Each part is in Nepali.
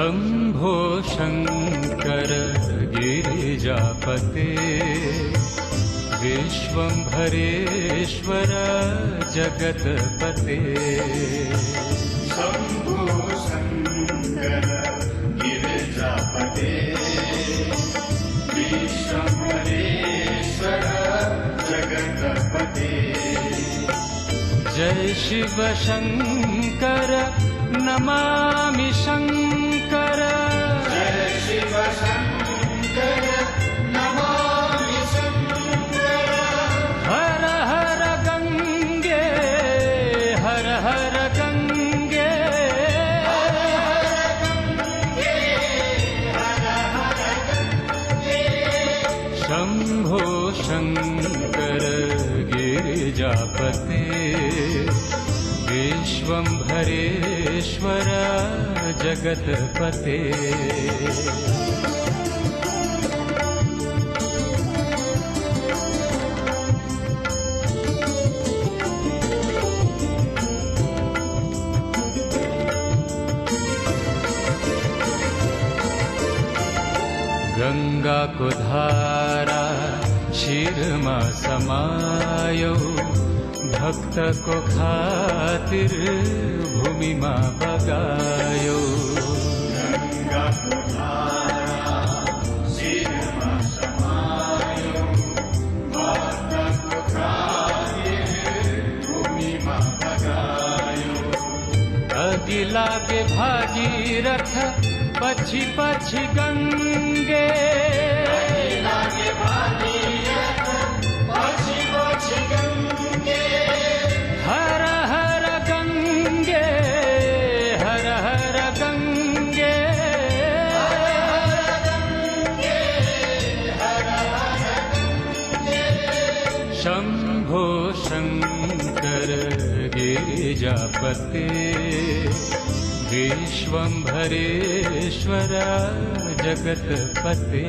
शम्भो शङ्कर गिरिजापते विश्वम्भरेश्वर जगत्पते। शम्भो शङ्कर गिरिजापते विश्वम्भरेश्वर जगत्पते। जय शिव शङ्कर नमामि शङ्कर। जय शिव शङ्कर नमामि शङ्कर। हर हर गङ्गे हर हर गङ्गे हर गङ्गे हर हर गङ्गे। शम्भो शङ्कर गिरिजापते विश्वम्भरेश्वर जगत्पते। गंगा को धारा शिरमा समायो भक्त को खातिर भूमि माँ बगायो। गंगा को धारा शिरमा समायो भक्त को खातिर भूमि माँ बगायो। अगी लागे भागीरथ पछी पछी गंगे। अगी लागे भागीरथ पछी पछी गंगे। हर हर गंगे हर हर गंगे। हर गंगे हर हर गंगे। शंभो शंकर गिरिजापते विश्वम्भरेश्वर जगत्पते।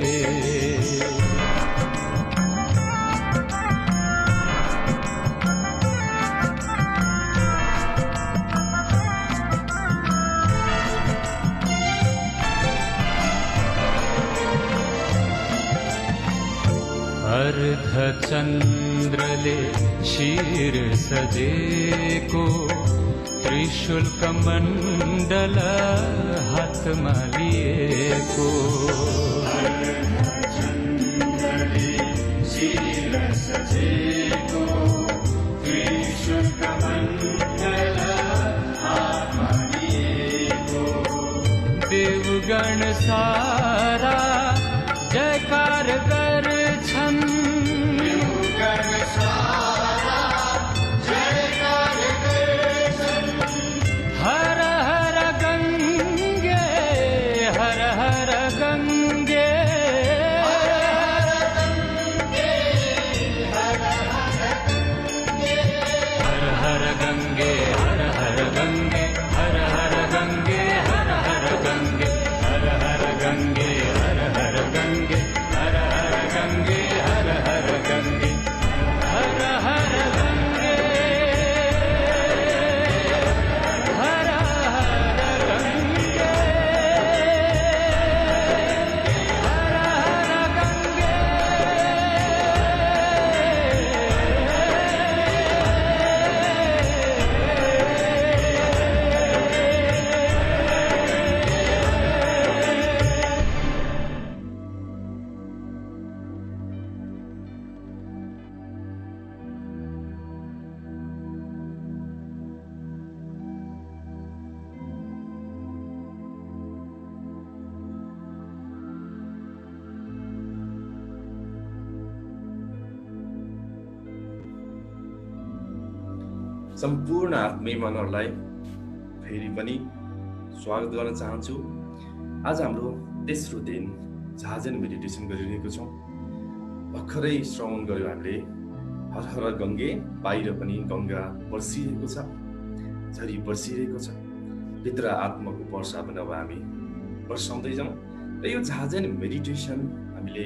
अर्धचन्द्रले शीर सजेको त्रिशूल कमण्डल हातमा लिएको। अर्धचन्द्रले शीर सजेको त्रिशूल कमण्डल हातमा लिएको। देवगण सारा जयकार गर्छन्। देवगण सारा जयकार गर्छन्। हर हर गंगे हर हर गंगे। हर हर गंगे हर हर गंगे। हर हर गंगे हर हर गंगे हर हर गंगे हर हर गंगे हर हर गंगे हर हर गंगे हर हर गंगे हर हर गंगे हर हर गंगे हर हर गंगे हर हर गंगे। सम्पूर्ण आत्मीय मनहरूलाई फेरि पनि स्वागत गर्न चाहन्छु। आज हाम्रो तेस्रो दिन झाझेन मेडिटेसन गरिरहेको छौँ। भर्खरै श्रवण गर्यो हामीले हर हर गङ्गे। बाहिर पनि गङ्गा बर्सिरहेको छ, झरी बर्सिरहेको छ। भित्र आत्माको वर्षा पनि अब हामी वर्षाउँदै जाउँ। र यो झाझेन मेडिटेसन हामीले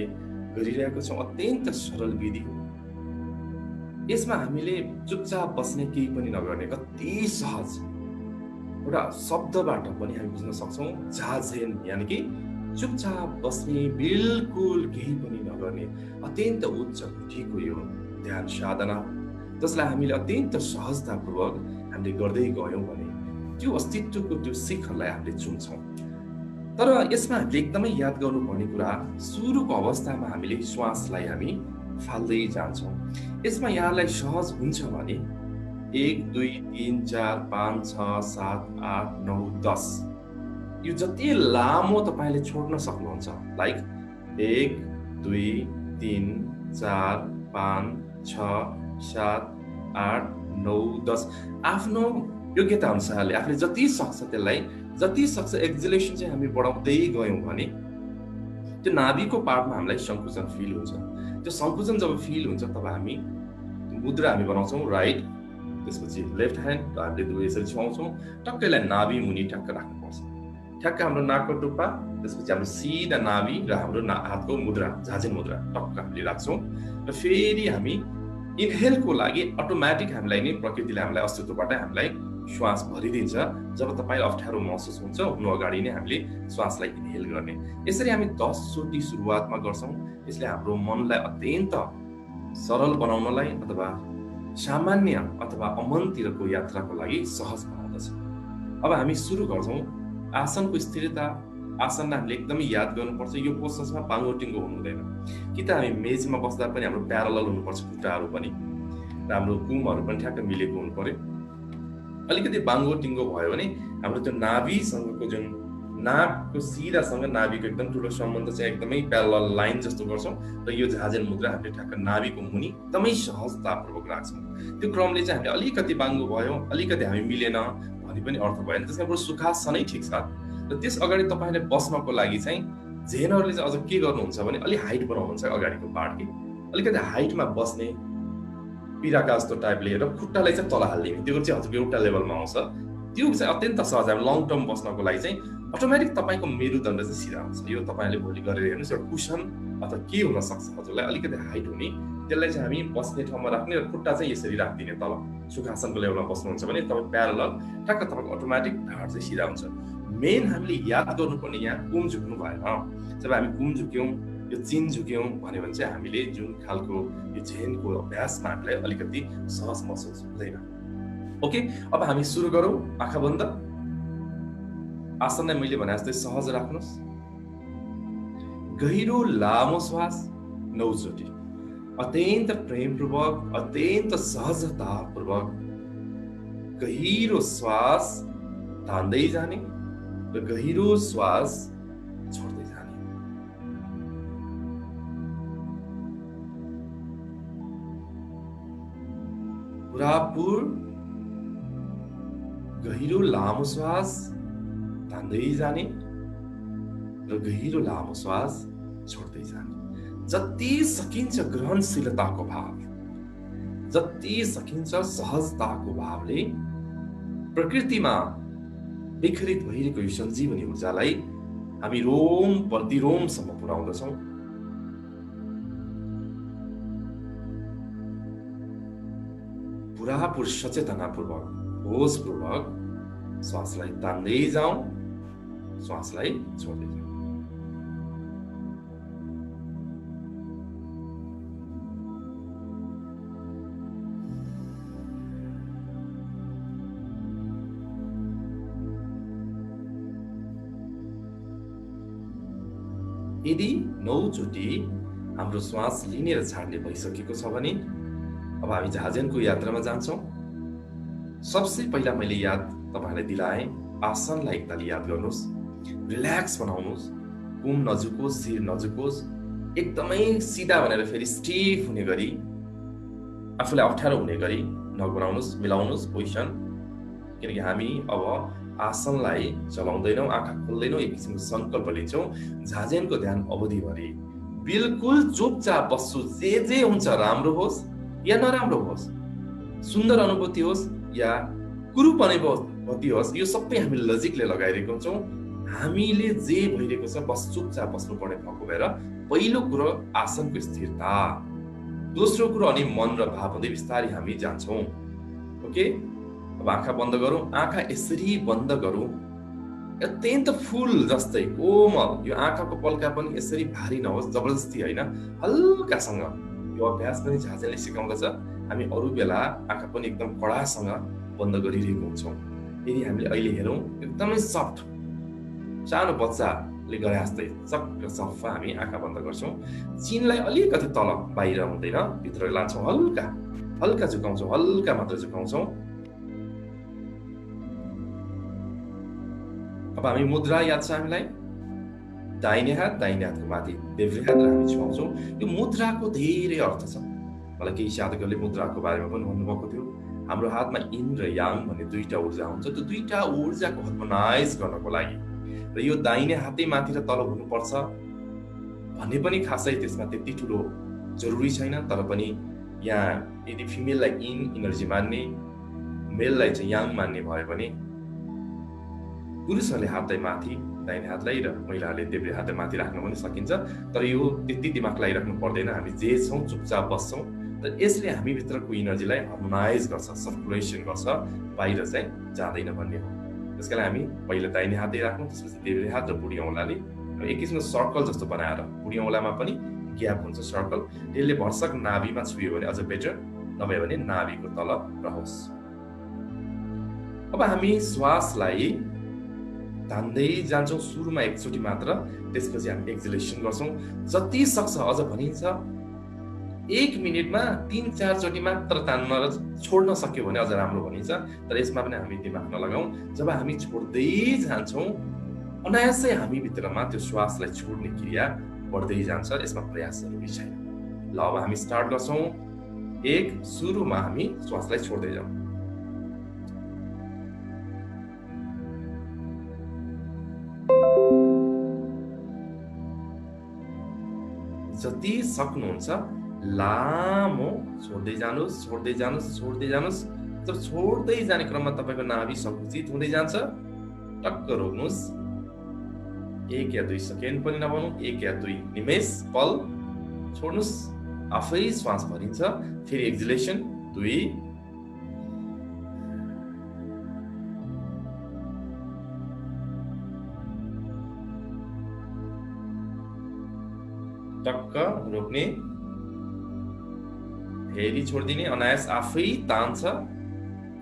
गरिरहेको छौँ। अत्यन्त सरल विधि हो। यसमा हामीले चुपचाप बस्ने, केही पनि नगर्ने, कति सहज। एउटा शब्दबाट पनि हामी बुझ्न सक्छौँ झाझेन यानि कि चुपचाप बस्ने, बिल्कुल केही पनि नगर्ने अत्यन्त उच्च कोटिको यो ध्यान साधना हो, जसलाई हामीले अत्यन्त सहजतापूर्वक हामीले गर्दै गयौँ भने त्यो अस्तित्वको त्यो शिखरलाई हामीले चुन्छौँ। तर यसमा हामीले एकदमै याद गर्नुपर्ने कुरा, सुरुको अवस्थामा हामीले श्वासलाई हामी फाल्दै जान्छौँ। यसमा यहाँलाई सहज हुन्छ भने 1 2 3 4 5 6 7 8 9 10 यो जति लामो तपाईले छोड्न सक्नुहुन्छ, लाइक 1 2 3 4 5 6 7 8 9 10 आफ्नो योग्यता अनुसारले आफूले जति सक्छ त्यसलाई जति सक्छ एक्जिलेसन चाहिँ हामी बढाउँदै गयौँ भने त्यो नाभिको पार्टमा हामीलाई संकुचन फिल हुन्छ। त्यो संकुचन जब फिल हुन्छ तब हामी मुद्रा हामी बनाउँछौँ राइट, त्यसपछि लेफ्ट ह्यान्ड हामीले दुवै यसरी छुवाउँछौँ, टक्कैलाई नाभि मुनि ठ्याक्क राख्नुपर्छ। ठ्याक्क हाम्रो नाकको टुप्पा, त्यसपछि हाम्रो सिधा नाभि र हाम्रो हातको मुद्रा झाझेन मुद्रा टक्क हामीले राख्छौँ र फेरि हामी इनहेलको लागि अटोमेटिक हामीलाई नै प्रकृतिले हामीलाई अस्तित्वबाट हामीलाई श्वास भरिदिन्छ। जब तपाईलाई अप्ठ्यारो महसुस हुन्छ हुनु अगाडि नै हामीले श्वासलाई इनहेल गर्ने। यसरी हामी 10 चोटि सुरुवातमा गर्छौँ। यसले हाम्रो मनलाई अत्यन्त सरल बनाउनलाई अथवा सामान्य अथवा अमनतिरको यात्राको लागि सहज बनाउँदछ। अब हामी सुरु गर्छौँ आसनको स्थिरता। आसनलाई हामीले एकदमै याद गर्नुपर्छ, यो पोस्चरमा बाङ्गो टिङ्गो हुनु हुँदैन। कि त हामी मेजमा बस्दा पनि हाम्रो प्यारलल हुनुपर्छ, खुट्टाहरू पनि र हाम्रो कुमहरू पनि ठ्याक्क मिलेको हुनु पर्यो। अलिकति बाङ्गो टिङ्गो भयो भने हाम्रो त्यो नाभिसँगको जुन नाकको सिधासँग नाभिको एकदम ठुलो सम्बन्ध चाहिँ एकदमै प्यारलल लाइन जस्तो गर्छौँ र यो झाझेन मुद्रा हामीले ठ्याक्क नाभिको मुनि एकदमै सहजतापूर्वक राख्छौँ। त्यो क्रमले चाहिँ हामीले अलिकति बाङ्गो भयो, अलिकति हामी मिलेन भने पनि अर्थ भएन। त्यसमा हाम्रो सुखासनै ठिक छ। र त्यस अगाडि तपाईँले बस्नको लागि चाहिँ झेनहरूले चाहिँ अझ के गर्नुहुन्छ भने अलि हाइट बनाउनुहुन्छ अगाडिको पार्ट कि अलिकति हाइटमा बस्ने पिराका जस्तो टाइपले र खुट्टालाई चाहिँ तल हालिदिने, त्यो चाहिँ हजुरको एउटा लेभलमा आउँछ। त्यो चाहिँ अत्यन्त सहज। हामी लङ टर्म बस्नको लागि चाहिँ अटोमेटिक तपाईँको मेरुदण्ड चाहिँ सिधा हुन्छ। यो तपाईँले भोलि गरेर हेर्नुहोस्, एउटा कुसन अथवा के हुन सक्छ हजुरलाई अलिकति हाइट हुने, त्यसलाई चाहिँ हामी बस्ने ठाउँमा राख्ने र खुट्टा चाहिँ यसरी राखिदिने तल। सुखासनको लेभलमा बस्नुहुन्छ भने तपाईँ प्यारलल ठ्याक्क तपाईँको अटोमेटिक ढाड चाहिँ सिधा हुन्छ। मेन हामीले याद गर्नुपर्ने यहाँ कुम झुक्नु भएन। जब हामी कुम झुक्यौँ, यो चिन झुक्यौँ भन्यो भने चाहिँ हामीले जुन खालको यो झेनको अभ्यासमा हामीलाई अलिकति सहज महसुस हुँदैन। ओके, अब हामी सुरु गरौँ। आँखा बन्द। आसनलाई मैले भने जस्तै सहज राख्नुहोस्। गहिरो लामो श्वास 9 चोटि अत्यन्त प्रेमपूर्वक, अत्यन्त सहजतापूर्वक गहिरो श्वास तान्दै जाने र गहिरो श्वास छोड्दै जाने। पुरापुर गहिरो लामो श्वास तान्दै जाने र गहिरो लामो श्वास छोड्दै जाने। जति सकिन्छ ग्रहणशीलताको भाव, जति सकिन्छ सहजताको भावले प्रकृतिमा विखरित भइरहेको यो सञ्जीवनी ऊर्जालाई हामी रोम प्रतिरोमसम्म पुर्याउँदछौँ। पुरापुर सचेतनापूर्वक, होसपूर्वक श्वासलाई तान्दै जाउँ, श्वासलाई छोड्दै जाउँ। यदि 9 चोटि हाम्रो श्वास लिने र छाड्ने भइसकेको छ भने अब हामी झाझेनको यात्रामा जान्छौँ। सबसे पहिला मैले याद तपाईलाई दिलाएँ, आसनलाई एकताल याद गर्नुहोस्, रिल्याक्स बनाउनुहोस्, कुम नझुकोस्, शिर नझुकोस्, एकदमै सिधा भनेर फेरि स्टिफ हुने गरी आफूलाई अप्ठ्यारो हुने गरी नबनाउनुहोस्, मिलाउनुहोस् पोजिसन। किनकि हामी अब आसनलाई चलाउँदैनौँ, आँखा खोल्दैनौँ, एक किसिमको सङ्कल्प लिन्छौँ झाझेनको ध्यान अवधिभरि बिल्कुल चुपचाप बस्छु। जे हुन्छ राम्रो होस् या नराम्रो होस्, सुन्दर अनुभूति होस् या कुरूप अनुभूति होस्, यो सबै हामी लजिकले लगाइरहेको हुन्छौँ। हामीले जे भइरहेको छ बस चुपचाप बस्नुपर्ने भएको भएर पहिलो कुरो आसनको स्थिरता, दोस्रो कुरो अनि मन र भाव हुँदै बिस्तारै हामी जान्छौँ। ओके, अब आँखा बन्द गरौँ, आँखा यसरी बन्द गरौँ, अत्यन्त फुल जस्तै कोमल। यो आँखाको पल्का पनि यसरी भारी नहोस्, जबरजस्ती होइन, हल्कासँग। यो अभ्यास पनि झाँझेले सिकाउँदछ। हामी अरू बेला आँखा पनि एकदम कडासँग बन्द गरिरहेको हुन्छौँ। यदि हामीले अहिले हेरौँ, एकदमै सफ्ट, सानो बच्चाले गरे जस्तै चक्क सफा हामी आँखा बन्द गर्छौँ। चिनलाई अलिकति तल बाहिर हुँदैन, भित्र लान्छौँ, हल्का हल्का झुकाउँछौँ, हल्का मात्र झुकाउँछौँ। अब हामी मुद्रा याद छ हामीलाई? दाहिने हातको माथि देब्रे हात हामी छुवाउँछौँ। यो मुद्राको धेरै अर्थ छ। मलाई केही साधकहरूले मुद्राको बारेमा पनि भन्नुभएको थियो। हाम्रो हातमा इन र याङ भन्ने दुईटा ऊर्जा हुन्छ। त्यो दुईटा ऊर्जाको हार्मोनाइज गर्नको लागि र यो दाहिने हातै माथि र तल हुनुपर्छ भन्ने पनि खासै त्यसमा त्यति ठुलो जरुरी छैन। तर पनि यहाँ यदि फिमेललाई इन इनर्जी मान्ने, मेललाई चाहिँ याङ मान्ने भए पनि पुरुषहरूले हातलाई माथि, दाहिने हातलाई, र महिलाहरूले देब्रे हातलाई माथि राख्न पनि सकिन्छ। तर यो त्यति दिमाग लगाइराख्नु पर्दैन। हामी जे छौँ चुपचाप बस्छौँ र यसले हामी भित्रको इनर्जीलाई हार्मोनाइज गर्छ, सर्कुलेसन गर्छ, बाहिर चाहिँ जाँदैन भन्ने हो। त्यसका लागि हामी पहिला दाहिने हातै राख्नु, त्यसपछि देब्रे हात र बुढी औँलाले एक किसिमको सर्कल जस्तो बनाएर, बुढी औँलामा पनि ग्याप हुन्छ सर्कल, त्यसले भर्सक नाभिमा छुयो भने अझ बेटर, नभए भने नाभिको तल रहोस्। अब हामी श्वासलाई तान्दै जान्छौँ, सुरुमा एकचोटि मात्र, त्यसपछि हामी एक्सहेलेसन गर्छौँ। जति सक्छ अझ भनिन्छ 1 मिनेटमा 3-4 चोटि मात्र तान्न र छोड्न सक्यो भने अझ राम्रो भनिन्छ। तर यसमा पनि हामी दिमाग नलगाउँ। जब हामी छोड्दै जान्छौँ, अनायासै हामी भित्रमा त्यो श्वासलाई छोड्ने क्रिया बढ्दै जान्छ। यसमा प्रयास जरुरी छैन। ल अब हामी स्टार्ट गर्छौँ। 1, सुरुमा हामी श्वासलाई छोड्दै जाउँ। जति सक्नुहुन्छ लामो छोड्दै जानुस्, छोड्दै जानुस्, छोड्दै जानुस्। जब छोड्दै जाने क्रममा तपाईको नाभि सङ्कुचित हुँदै जान्छ, टक्क रोक्नुस्। 1 या 2 सेकेन्ड पनि नभनौँ, 1 या 2 निमेष पल छोड्नुस्। आफै श्वास भरिन्छ। फेरि एक्सहेलेसन 2, टक्क रोक्ने, फेरि छोडिदिने, अनायास आफै तान्छ।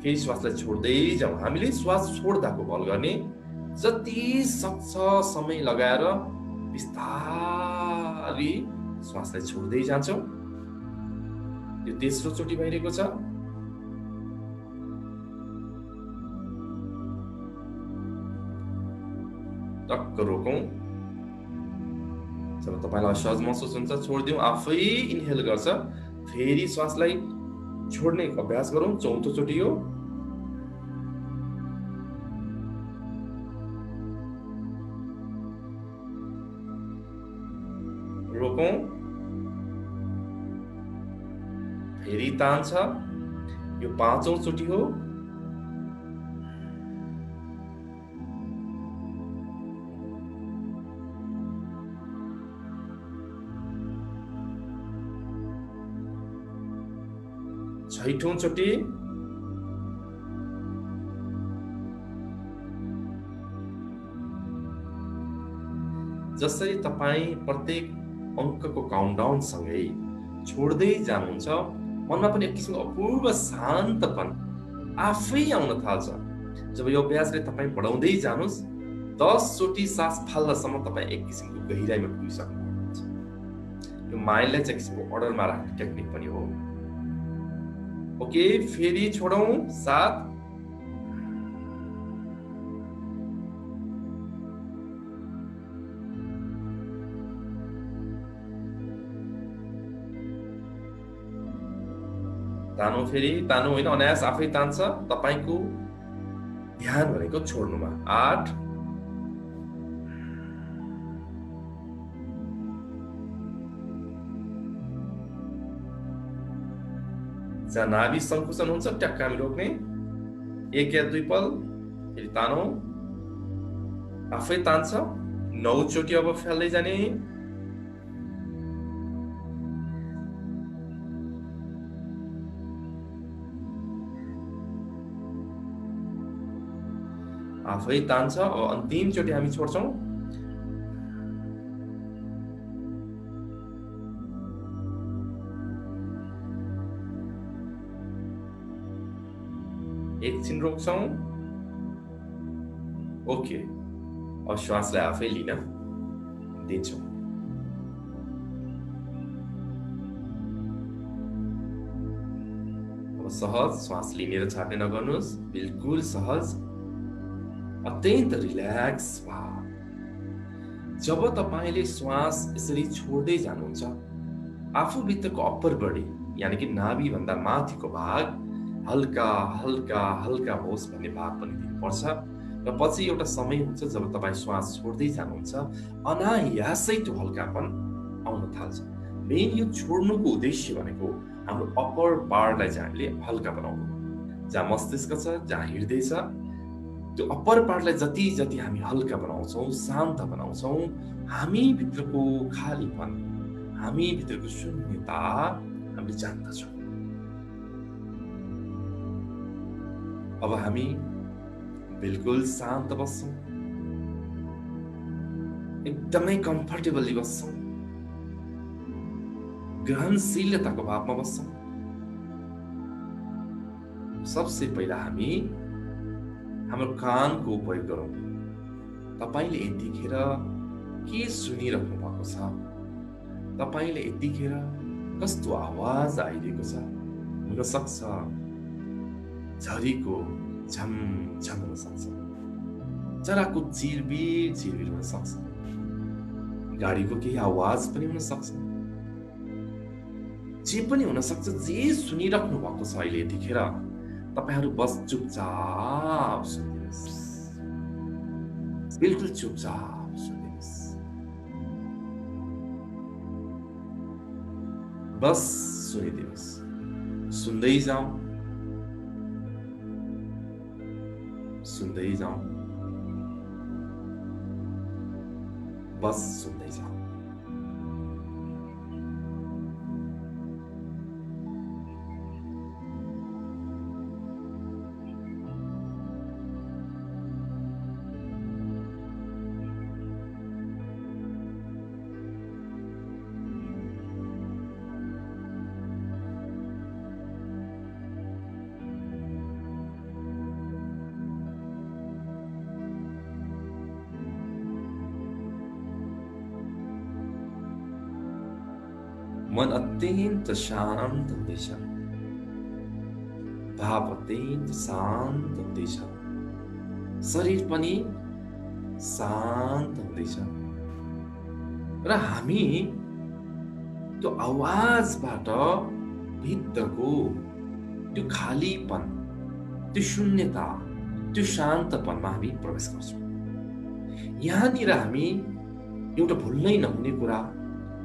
फेरि श्वासलाई छोड्दै जाउँ। हामीले श्वास छोड्दाको बल गर्ने, जति सक्छ समय लगाएर बिस्तारै श्वासलाई छोड्दै जान्छौँ। यो तेस्रो चोटि भइरहेको छ। टक्क रोकौँ। जब तपाईलाई सहज महसुस हुन्छ, छोडिदिउँ। आफै इनहेल गर्छ, फेरि श्वासलाई छोड्ने अभ्यास गरौँ। चौथो चोटि हो। रोकौँ, फेरि तान्छ। यो 5औं चोटि हो। छैठौं चोटि। जसरी तपाईं प्रत्येक अङ्कको काउन्टडाउन सँगै छोड्दै जानुहुन्छ, मनमा पनि एक किसिमको अपूर्व शान्तपन आफै आउन थाल्छ। जब यो अभ्यासले तपाईं बढाउँदै जानुस्, 10 चोटि सास फाल्दासम्म तपाईं एक किसिमको गहिराइमा पुगिसक्नुहुन्छ। यो माइन्डलाई चाहिँ एक किसिमको अर्डरमा राख्ने टेक्निक पनि हो। ओके, फेरि छोडौँ। 7, तानौँ। फेरि तानौँ होइन, अनायास आफै तान्छ। तपाईको ध्यान भनेको छोड्नुमा। 8, जहाँ नाभि सङ्कुचन हुन्छ ट्याक्क हामी रोक्ने। 1 या 2 पल, फेरि तानौँ, आफै तान्छ। 9 चोटि अब फाल्दै जाने। आफै तान्छ। अब अन्तिमचोटि हामी छोड्छौँ। एकछिन रोक्छौँ। ओके, अब श्वासलाई आफै लिन दिन्छौँ। अब सहज श्वास लिने र छाड्ने नगर्नुहोस्, बिल्कुल सहज, अत्यन्त रिल्याक्स भाव। जब तपाईले श्वास यसरी छोड्दै जानुहुन्छ, आफूभित्रको अप्पर बडी यानि कि नाभि भन्दा माथिको भाग हल्का हल्का हल्का होस् भन्ने भाव पनि दिनुपर्छ। र पछि एउटा समय हुन्छ जब तपाईँ श्वास छोड्दै जानुहुन्छ, अनायासै त्यो हल्कापन आउन थाल्छ। मेन यो छोड्नुको उद्देश्य भनेको हाम्रो अप्पर पार्टलाई चाहिँ हामीले हल्का बनाउनु, जहाँ मस्तिष्क छ, जहाँ हृदय छ, त्यो अप्पर पार्टलाई जति जति हामी हल्का बनाउँछौँ, शान्त बनाउँछौँ, हामी भित्रको खालीपन, हामी भित्रको शून्यता हामीले जान्दछौँ। अब हामी बिल्कुल शान्त बस्छौँ, एकदमै कम्फर्टेबली बस्छौँ, ग्रहणशीलताको भावमा बस्छौँ। सबसे पहिला हामी हाम्रो कानको उपयोग गरौँ। तपाईले यतिखेर के सुनिरहनु भएको छ? तपाईले यतिखेर कस्तो आवाज आइरहेको छ? हुन सक्छ झरीको झमझम हुन सक्छ, चराको चिरबिर चिरबिर हुन सक्छ, गाडीको केही आवाज पनि हुन सक्छ, जे पनि हुन सक्छ। जे सुनिराख्नु भएको छ अहिले यतिखेर, तपाईहरु बस चुपचाप सुनिदिनुहोस्, बिल्कुल चुपचाप सुनिदिनुहोस्, बस सुनिदिनुहोस्, सुन्दै जाऊ, सुन्दै जाऊ, बस सुन्दै जाऊ। मन अत्यन्त शान्त हुँदैछ, भाव अत्यन्त शान्त हुँदैछ, शरीर पनि शान्त हुँदैछ। र हामी त्यो आवाजबाट भित्रको त्यो खालीपन, त्यो शून्यता, त्यो शान्तपनमा हामी प्रवेश गर्छौँ। यहाँनिर हामी एउटा भुल्नै नहुने कुरा,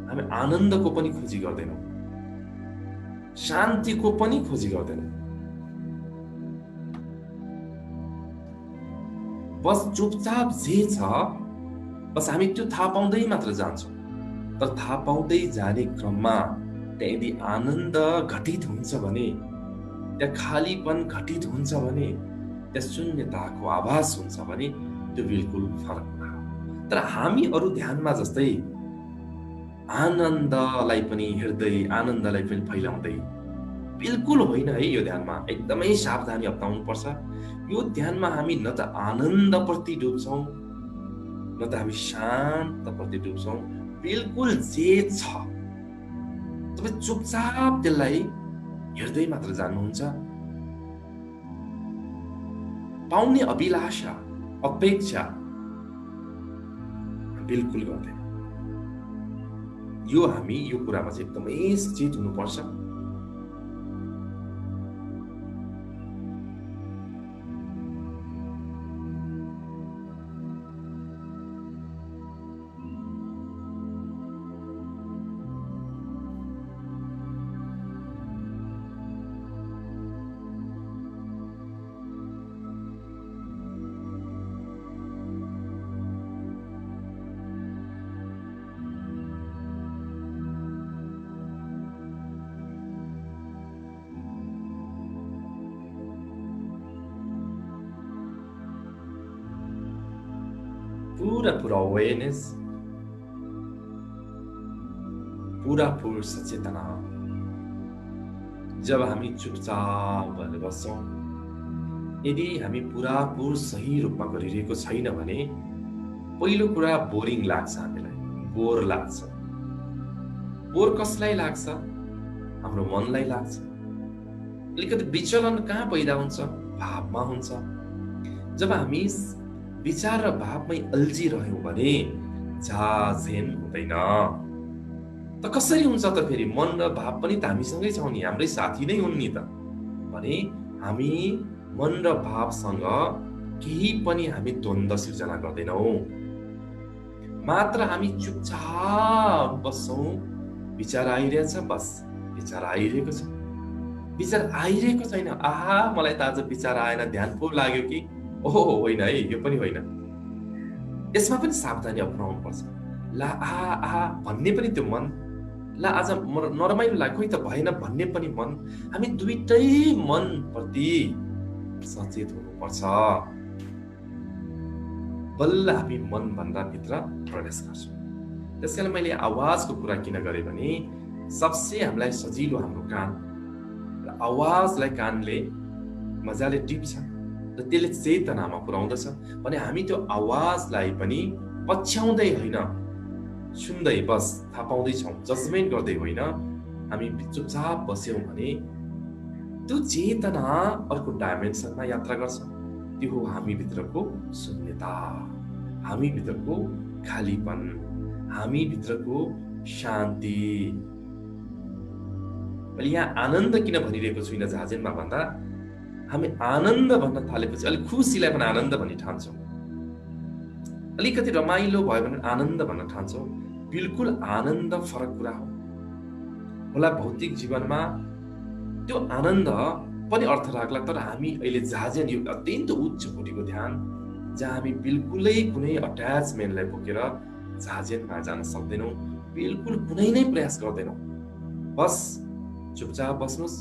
हामी आनन्दको पनि खोजी गर्दैनौँ, शान्तिको पनि खोजी गर्दैनौँ। बस चुपचाप जे छ, बस हामी त्यो थाहा पाउँदै मात्र जान्छौँ। तर थाहा पाउँदै जाने क्रममा त्यहाँ यदि आनन्द घटित हुन्छ भने, त्यहाँ खालीपन घटित हुन्छ भने, त्यहाँ शून्यताको आभास हुन्छ भने, त्यो बिल्कुल फरक कुरा हो। तर हामी अरू ध्यानमा जस्तै आनन्दलाई पनि हेर्दै, आनन्दलाई पनि फैलाउँदै बिल्कुल होइन है। यो ध्यानमा एकदमै सावधानी अपनाउनु पर्छ। यो ध्यानमा हामी न त आनन्दप्रति डुब्छौँ, न त हामी शान्तप्रति डुब्छौँ। बिल्कुल जे छ तपाईँ चुपचाप त्यसलाई हेर्दै मात्र जान्नुहुन्छ। पाउने अभिलाषा, अपेक्षा बिल्कुल गर्दैन। यो हामी यो कुरामा चाहिँ एकदमै सचेत हुनुपर्छ। पूरा अवेयरनेस, पूरा सचेतना। जब हामी चुपचाप भएर बस्छौँ, यदि हामी पूरा सही रूपमा गरिरहेको छैन भने पहिलो कुरा बोरिङ लाग्छ, हामीलाई बोर लाग्छ। बोर कसलाई लाग्छ? हाम्रो मनलाई लाग्छ। अलिकति विचलन कहाँ पैदा हुन्छ? भावमा हुन्छ। जब हामी विचार र भावमै अल्झिरह्यौँ भने झाझेन हुँदैन। त कसरी हुन्छ त फेरि? मन र भाव पनि त हामीसँगै छौँ नि, हाम्रै साथी नै हुन् नि त। भने हामी मन र भावसँग केही पनि हामी द्वन्द्व सिर्जना गर्दैनौँ। मात्र हामी चुपचाप बस्छौँ। विचार आइरहेछ, बस विचार आइरहेको छ। विचार आइरहेको छैन, आहा मलाई त आज विचार आएन, ध्यान पो लाग्यो कि ओहो होइन है, यो पनि होइन। यसमा पनि सावधानी अपनाउनु पर्छ। ला आहा आहा भन्ने पनि त्यो मन, ला आज नरमाइलो लाग्यो खोइ त भएन भन्ने पनि मन। हामी दुईटै मन प्रति सचेत हुनुपर्छ। बल्ल हामी मन भन्दा भित्र प्रवेश गर्छौँ। त्यसकारण मैले आवाजको कुरा किन गरेँ भने सबसे हामीलाई सजिलो हाम्रो कान र आवाजलाई कानले मजाले टिप्छ र त्यसले चेतनामा पुर्याउँदछ। भने हामी त्यो आवाजलाई पनि पछ्याउँदै होइन, सुन्दै बस थाहा पाउँदैछौँ, जजमेन्ट गर्दै होइन। हामी चुपचाप बस्यौँ भने त्यो चेतना अर्को डाइमेन्सनमा यात्रा गर्छ। त्यो हो हामी भित्रको शून्यता, हामी भित्रको खालीपन, हामी भित्रको शान्ति। मैले यहाँ आनन्द किन भनिरहेको छुइनँ झाजेनमा भन्दा, हामी आनन्द भन्न थालेपछि अलिक खुसीलाई पनि आनन्द भनी ठान्छौँ, अलिकति रमाइलो भयो भने आनन्द भन्न ठान्छौँ। बिल्कुल आनन्द फरक कुरा हो। होला भौतिक जीवनमा त्यो आनन्द पनि अर्थ राख्ला, तर हामी अहिले झाजेन यो अत्यन्त उच्च कोटिको ध्यान, जहाँ हामी बिल्कुलै कुनै अट्याचमेन्टलाई बोकेर झाजेनमा जान सक्दैनौँ, बिल्कुल कुनै नै प्रयास गर्दैनौँ। बस चुपचाप बस्नुहोस्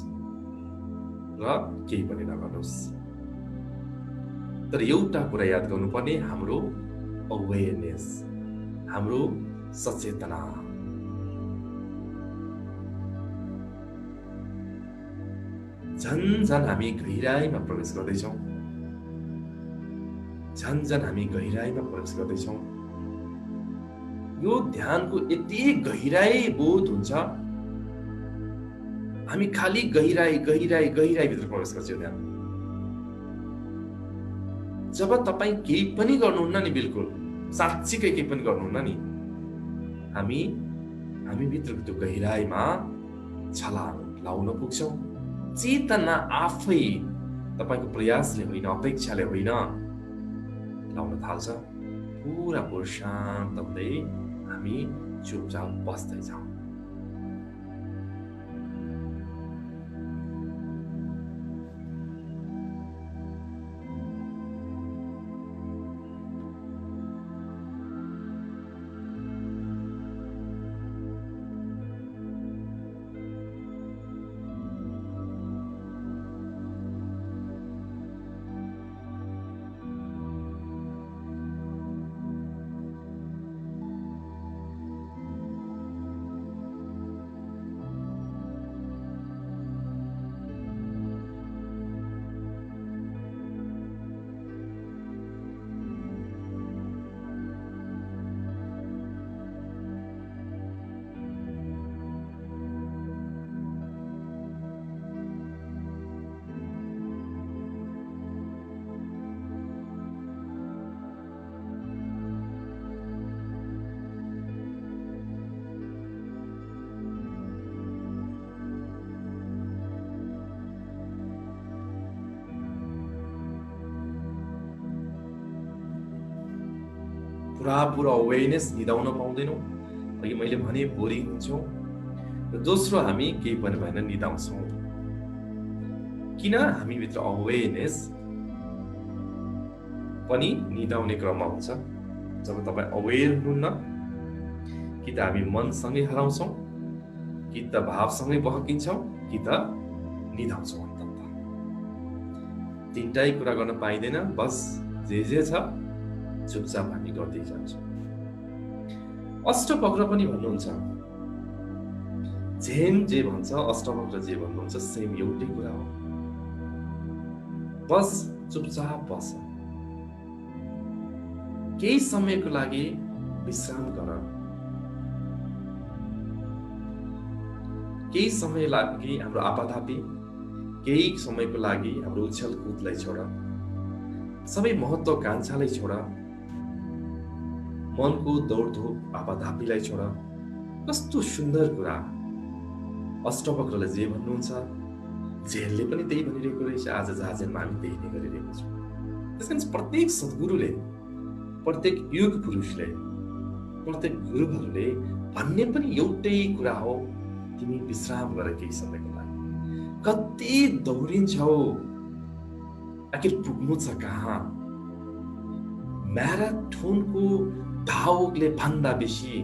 र केही पनि नगर्नुहोस्। तर एउटा कुरा याद गर्नुपर्ने, हाम्रो अवेयरनेस, हाम्रो सचेतना। झन हामी गहिराईमा प्रवेश गर्दैछौँ, झन हामी गहिराईमा प्रवेश गर्दैछौँ। यो ध्यानको यति गहिराई बोध हुन्छ, हामी खाली गहिराई भित्र प्रवेश गर्छौँ ध्यान। जब तपाईँ केही पनि गर्नुहुन्न नि, बिल्कुल साँच्चीकै केही पनि गर्नुहुन्न नि, हामी भित्रको त्यो गहिराईमा छलाङ लाउन पुग्छौँ। चेतना आफै तपाईको प्रयासले होइन, अपेक्षाले होइन, लाउन थाल्छ। पुरा शान्त हुँदै हामी चुपचाप बस्दै जाउँ। पुरा अवेयरनेस निदाउन पाउँदैनौँ। अघि मैले भने बोरिङ हुन्छौँ। र दोस्रो, हामी केही पनि भएन निदाउँछौँ। किन? हामीभित्र अवेयरनेस पनि निदाउने क्रममा हुन्छ। जब तपाईँ अवेयर हुनुहुन्न, कि त हामी मनसँगै हराउँछौँ, कि त भावसँगै बहकिन्छौँ, कि त निदाउँछौँ। तिनटै कुरा गर्न पाइँदैन। बस जे छ चुपचाप हामी गर्दै जान्छौँ। अष्टवक्र पनि भन्नुहुन्छ, झेन जे भन्छ अष्टवक्र जे भन्नुहुन्छ सेम एउटै कुरा हो। बस चुपचाप बस, केही समयको लागि विश्राम गर, केही समय लागि हाम्रो आपाधापी, केही समयको लागि हाम्रो उछल कुदलाई छोड, सबै महत्त्वाकांक्षालाई छोड, मनको दौडधुप आपाधापीलाई छोड। कस्तो सुन्दर कुरा। अष्टवक्रले जे भन्नुहुन्छ झेलले पनि त्यही भनिरहेको रहेछ। आज जहाजमा हामी त्यही नै गरिरहेको छौँ। त्यसकारण प्रत्येक सद्गुरुले, प्रत्येक युग पुरुषले, प्रत्येक गुरुहरूले भन्ने पनि एउटै कुरा हो, तिमी विश्राम गर केही समयको लागि। कति दौडिन्छौ, आखिर पुग्नु छ कहाँ? म्याराथोनको धावकले भन्दा बेसी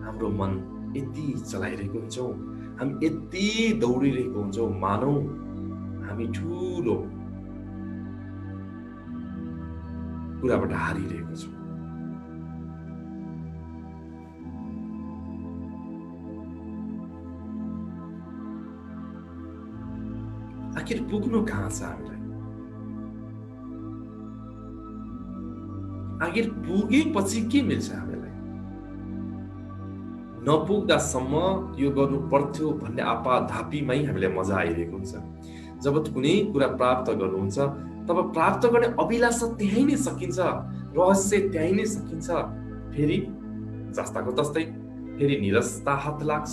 हाम्रो मन यति चलाइरहेको हुन्छौँ, हामी यति दौडिरहेको हुन्छौँ, मानौ हामी ठुलो कुराबाट हारिरहेको छौँ। आखिर पुग्नु कहाँ छ हामीलाई? आखिर पुगेपछि के मिल्छ हामीलाई? नपुग्दासम्म यो गर्नु पर्थ्यो भन्ने आपाधापीमै हामीलाई मजा आइरहेको हुन्छ। जब कुनै कुरा प्राप्त गर्नुहुन्छ तब प्राप्त गर्ने अभिलाषा त्यहीँ नै सकिन्छ, रहस्य त्यहीँ नै सकिन्छ। फेरि जस्ताको तस्तै फेरि निरसता हात लाग्छ।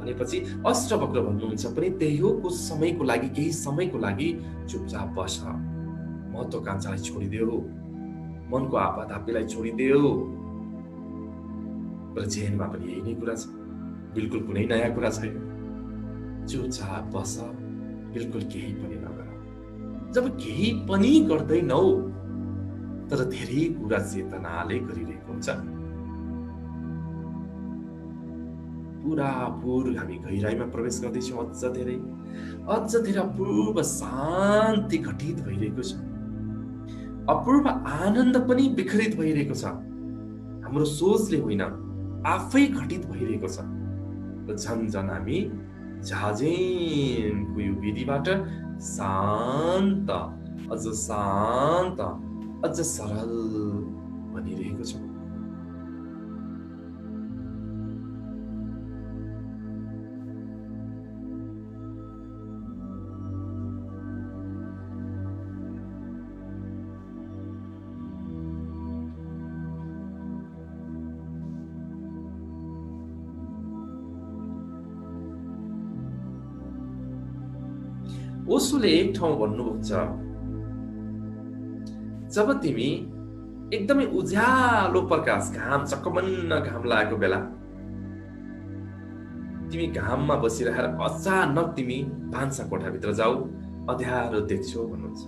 भनेपछि अष्टवक्र भन्नुहुन्छ पनि त्यही हो। कुछ समयको लागि, केही समयको लागि चुपचाप बस, महत्त्वाकांक्षालाई छोडिदेऊ, मनको आपाधापीलाई छोडिदेऊ। र जेनमा पनि यही नै कुरा छ, बिल्कुल कुनै नयाँ कुरा छैन। चुपचाप बस, बिल्कुल केही पनि नगर। जब केही पनि गर्दैनौ तर धेरै कुरा चेतनाले गरिरहेको हुन्छ, पुरापुर हामी गहिराईमा प्रवेश गर्दैछौँ। अझ धेरै अपूर्व शान्ति घटित भइरहेको छ, अपूर्व आनन्द पनि विखरित भइरहेको छ। हाम्रो सोचले होइन, आफै घटित भइरहेको छ। र झन् हामी झाजेनको यो विधिबाट शान्त, अझ शान्त, अझ सरल बनिरहेको छ। ओशोले एक ठाउँ भन्नुभएको छ, जब तिमी एकदमै उज्यालो प्रकाश, घाम चकमन्न घाम लागेको बेला तिमी घाममा बसिरहेर अचानक तिमी भान्सा कोठाभित्र जाऊ, अँध्यारो देख्छौ भन्नुहुन्छ।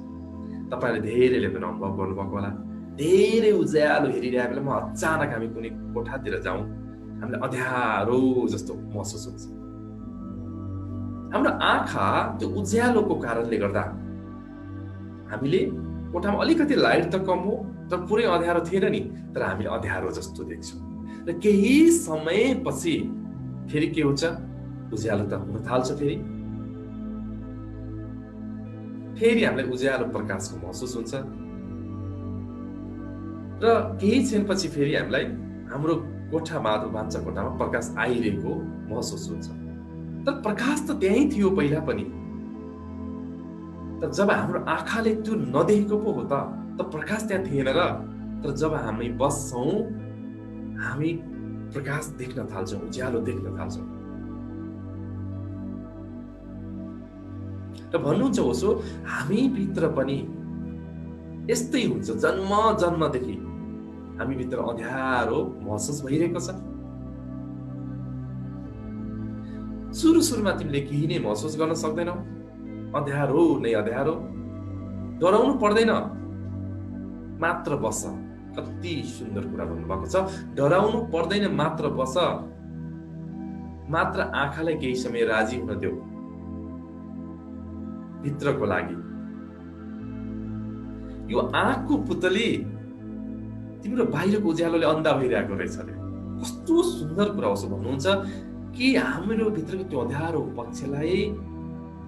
तपाईँले धेरैले पनि अनुभव गर्नुभएको होला। धेरै उज्यालो हेरिरहेको बेलामा अचानक हामी कुनै कोठातिर जाउँ, हामीलाई अँध्यारो जस्तो महसुस हुन्छ। हाम्रो आँखा त्यो उज्यालोको कारणले गर्दा हामीले कोठामा अलिकति लाइट त कम हो, तर पुरै अँध्यारो थिएन नि, तर हामीले अँध्यारो जस्तो देख्छौँ। र केही समयपछि फेरि के हुन्छ, उज्यालो त हुन थाल्छ। फेरि हामीलाई उज्यालो प्रकाशको महसुस हुन्छ र केही क्षणपछि फेरि हामीलाई हाम्रो कोठामा, भान्सा कोठामा प्रकाश आइरहेको महसुस हुन्छ। तर प्रकाश त त्यही थियो पहिला पनि। तर जब हाम्रो आँखाले त्यो नदेखेको पो हो त प्रकाश त्यहाँ थिएन र। तर जब हामी बस्छौँ, हामी प्रकाश देख्न थाल्छौँ, उज्यालो देख्न थाल्छौँ। र भन्नुहुन्छ ओशो, हामी भित्र पनि यस्तै हुन्छ। जन्म जन्मदेखि हामी भित्र अँध्यारो महसुस भइरहेको छ। सुरुमा तिमीले केही नै महसुस गर्न सक्दैनौ, अँध्यारो नै अँध्यारो। डराउनु पर्दैन, मात्र बस। कति सुन्दर कुरा भन्नुभएको छ, डराउनु पर्दैन, मात्र बस। मात्र आँखालाई केही समय राजी हुन देऊ भित्रको लागि। यो आँखको पुतली तिम्रो बाहिरको उज्यालोले अन्धा भइरहेको रहेछ अरे। कस्तो सुन्दर कुरा हो भन्नुहुन्छ कि हाम्रो भित्रको त्यो अँध्यारो पक्षलाई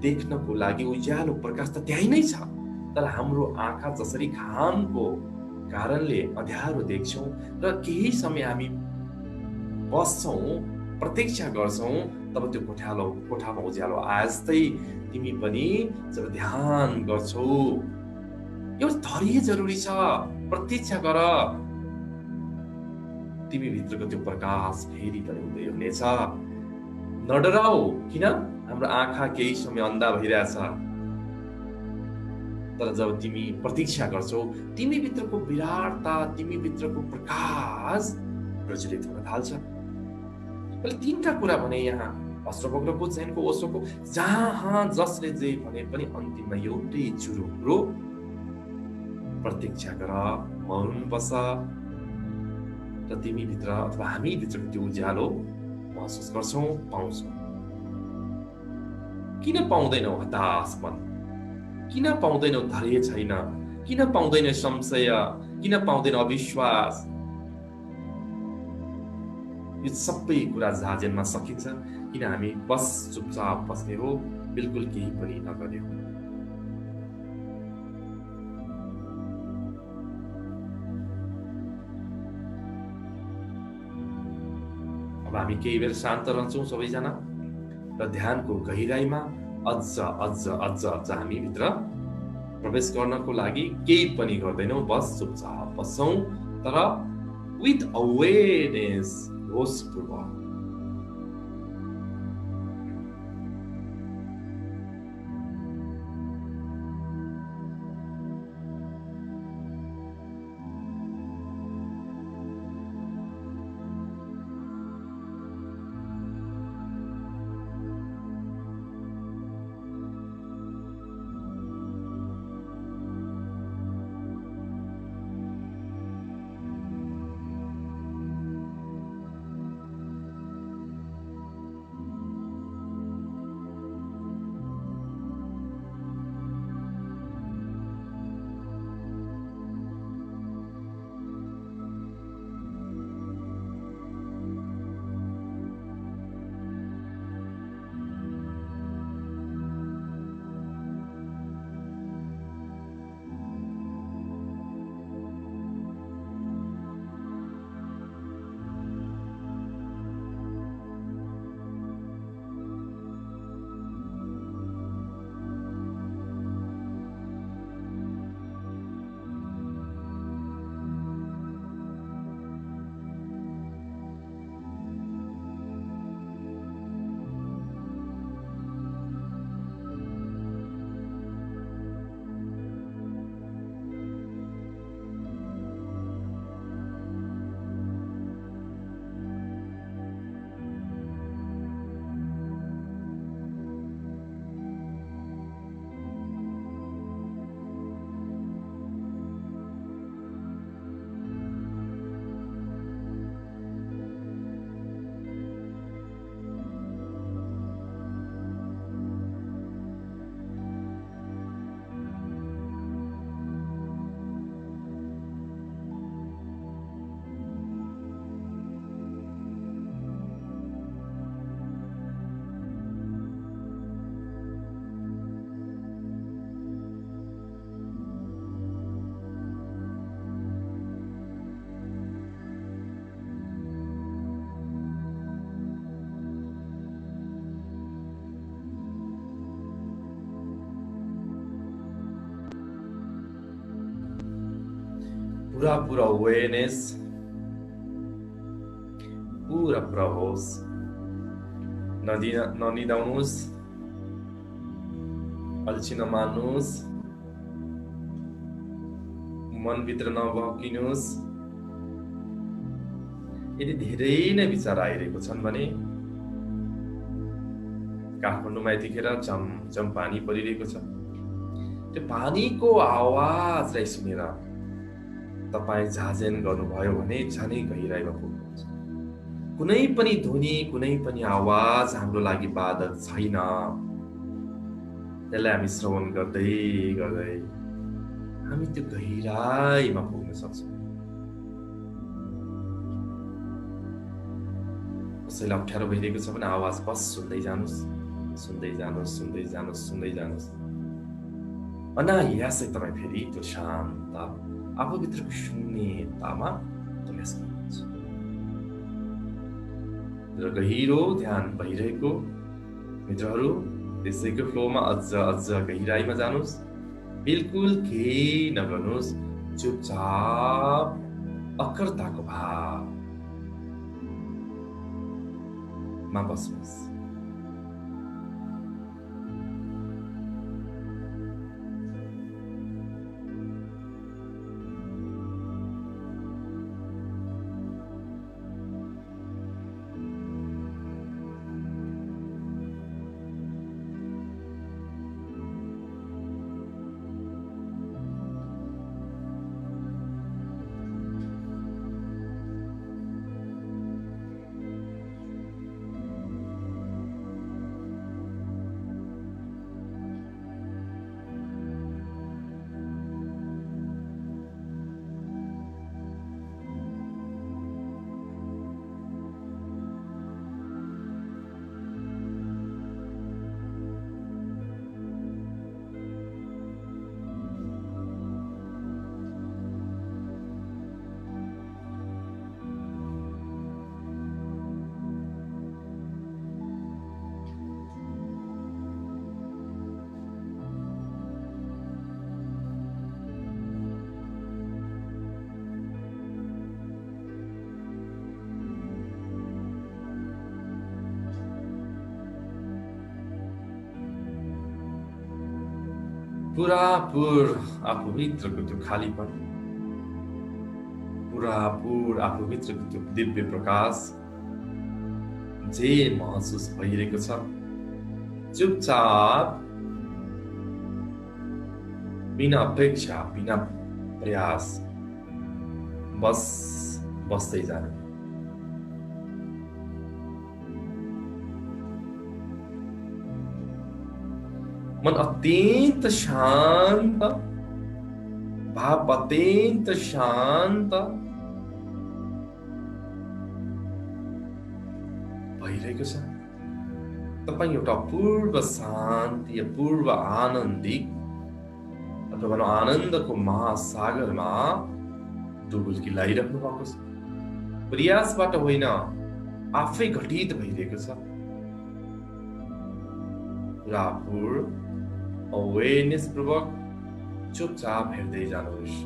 देख्नको लागि उज्यालो प्रकाश त त्यही नै छ, तर हाम्रो आँखा जसरी घामको कारणले अँध्यारो देख्छौँ र केही समय हामी बस्छौँ, प्रतीक्षा गर्छौँ, तब त्यो कोठामा उज्यालो आजै तिमी पनि जब ध्यान गर्छौ, यो धैर्य जरुरी छ, प्रतीक्षा गर, तिमी भित्रको त्यो प्रकाश फेरि पनि उदय हुनेछ। नडराऊ, किन हाम्रो आँखा केही समय अन्धा भइरहेछ, तर जब तिमी प्रतीक्षा गर्छौ, तिमी भित्रको विराटता, तिमी भित्रको प्रकाश प्रज्वलित हुन थाल्छ। तीनटा कुरा भने यहाँ अस्त्रवक्रको, चयनको, ओशोको, जहाँ जसले जे भने पनि अन्तिममा एउटै जुरो कुरो, प्रतीक्षा गर, मौन बस र तिमी भित्र अथवा हामी भित्रको त्यो उज्यालो महसुस गर्छौँ, पाउँछौँ। किन पाउँदैनौ हताश मन? किन पाउँदैनौ धैर्य छैन? किन पाउँदैन संशय? किन पाउँदैन अविश्वास? यो सबै कुरा झाजेनमा सकिन्छ किन हामी बस चुपचाप बस्ने हो, बिल्कुल केही पनि नगर्ने हो। अब हामी केही बेर शान्त रहन्छौँ सबैजना र ध्यानको गहिराईमा अझ अझ अझ अझ हामी भित्र प्रवेश गर्नको लागि केही पनि गर्दैनौँ, बस चुपचाप बस्छौँ, तर विथ अवेरनेस, होशपूर्वक। पूरा अवेयरनेस, पूरा होश, ननिदाउनुहोस्, अल्छी नमान्नुहोस्, मनभित्र नभकिनुहोस्। यदि धेरै नै विचार आइरहेको छन् भने काठमाडौँमा यतिखेर झमझम पानी परिरहेको छ, त्यो पानीको आवाजलाई सुनेर तपाईँ झाझेन गर्नुभयो भने झनै गहिराइमा पुग्नुहुन्छ। कुनै पनि ध्वनि, कुनै पनि आवाज हाम्रो लागि बाधक छैन। त्यसलाई हामी श्रवण गर्दै गर्दै हामी त्यो गहिराइमा पुग्न सक्छौँ। कसैलाई अप्ठ्यारो भइरहेको छ भने आवाज बस सुन्दै जानुहोस्, सुन्दै जानुहोस्, सुन्दै जानुहोस्, सुन्दै जानुहोस्। अनायासै तपाईँ फेरि त्यो शान्त आफूभित्रको शून्यतामा प्रवेश गर्नुहुन्छ र गहिरो ध्यान भइरहेको मित्रहरू, त्यसैको फ्लोमा अझ अझ गहिराइमा जानुहोस्। बिल्कुल केही नगर्नुहोस्, चुपचाप अकर्ताको भावमा बस्नुहोस्। पुरापुर आफूभित्रको त्यो खालीपन, पुरापुर आफूभित्रको त्यो दिव्य प्रकाश जे महसुस भइरहेको छ, चुपचाप बिना अपेक्षा, बिना प्रयास बस बस्दै जानु। मन अत्यंत शांत, भाव अत्यंत शांत भइरहेको छ। तपाईं एउटा पूर्व शान्ति, पूर्व आनन्दिक अथवा भनौँ आनन्दको महासागरमा डुबुल्की लगाइराख्नु भएको छ। प्रयासबाट होइन, आफै घटित भइरहेको छ। पुरापुर अवेरनेस पूर्वक चुपचाप हेर्दै जानुहोस्।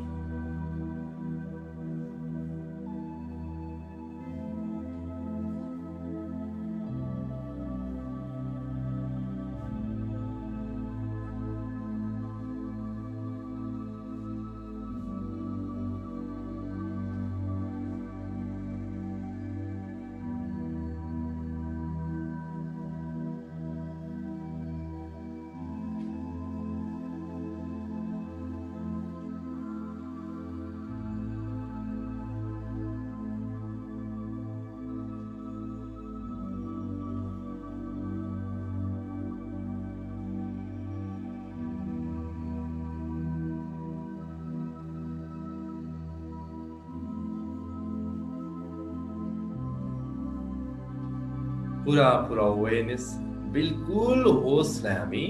पूरा अवेरनेस, बिल्कुल होसलाई हामी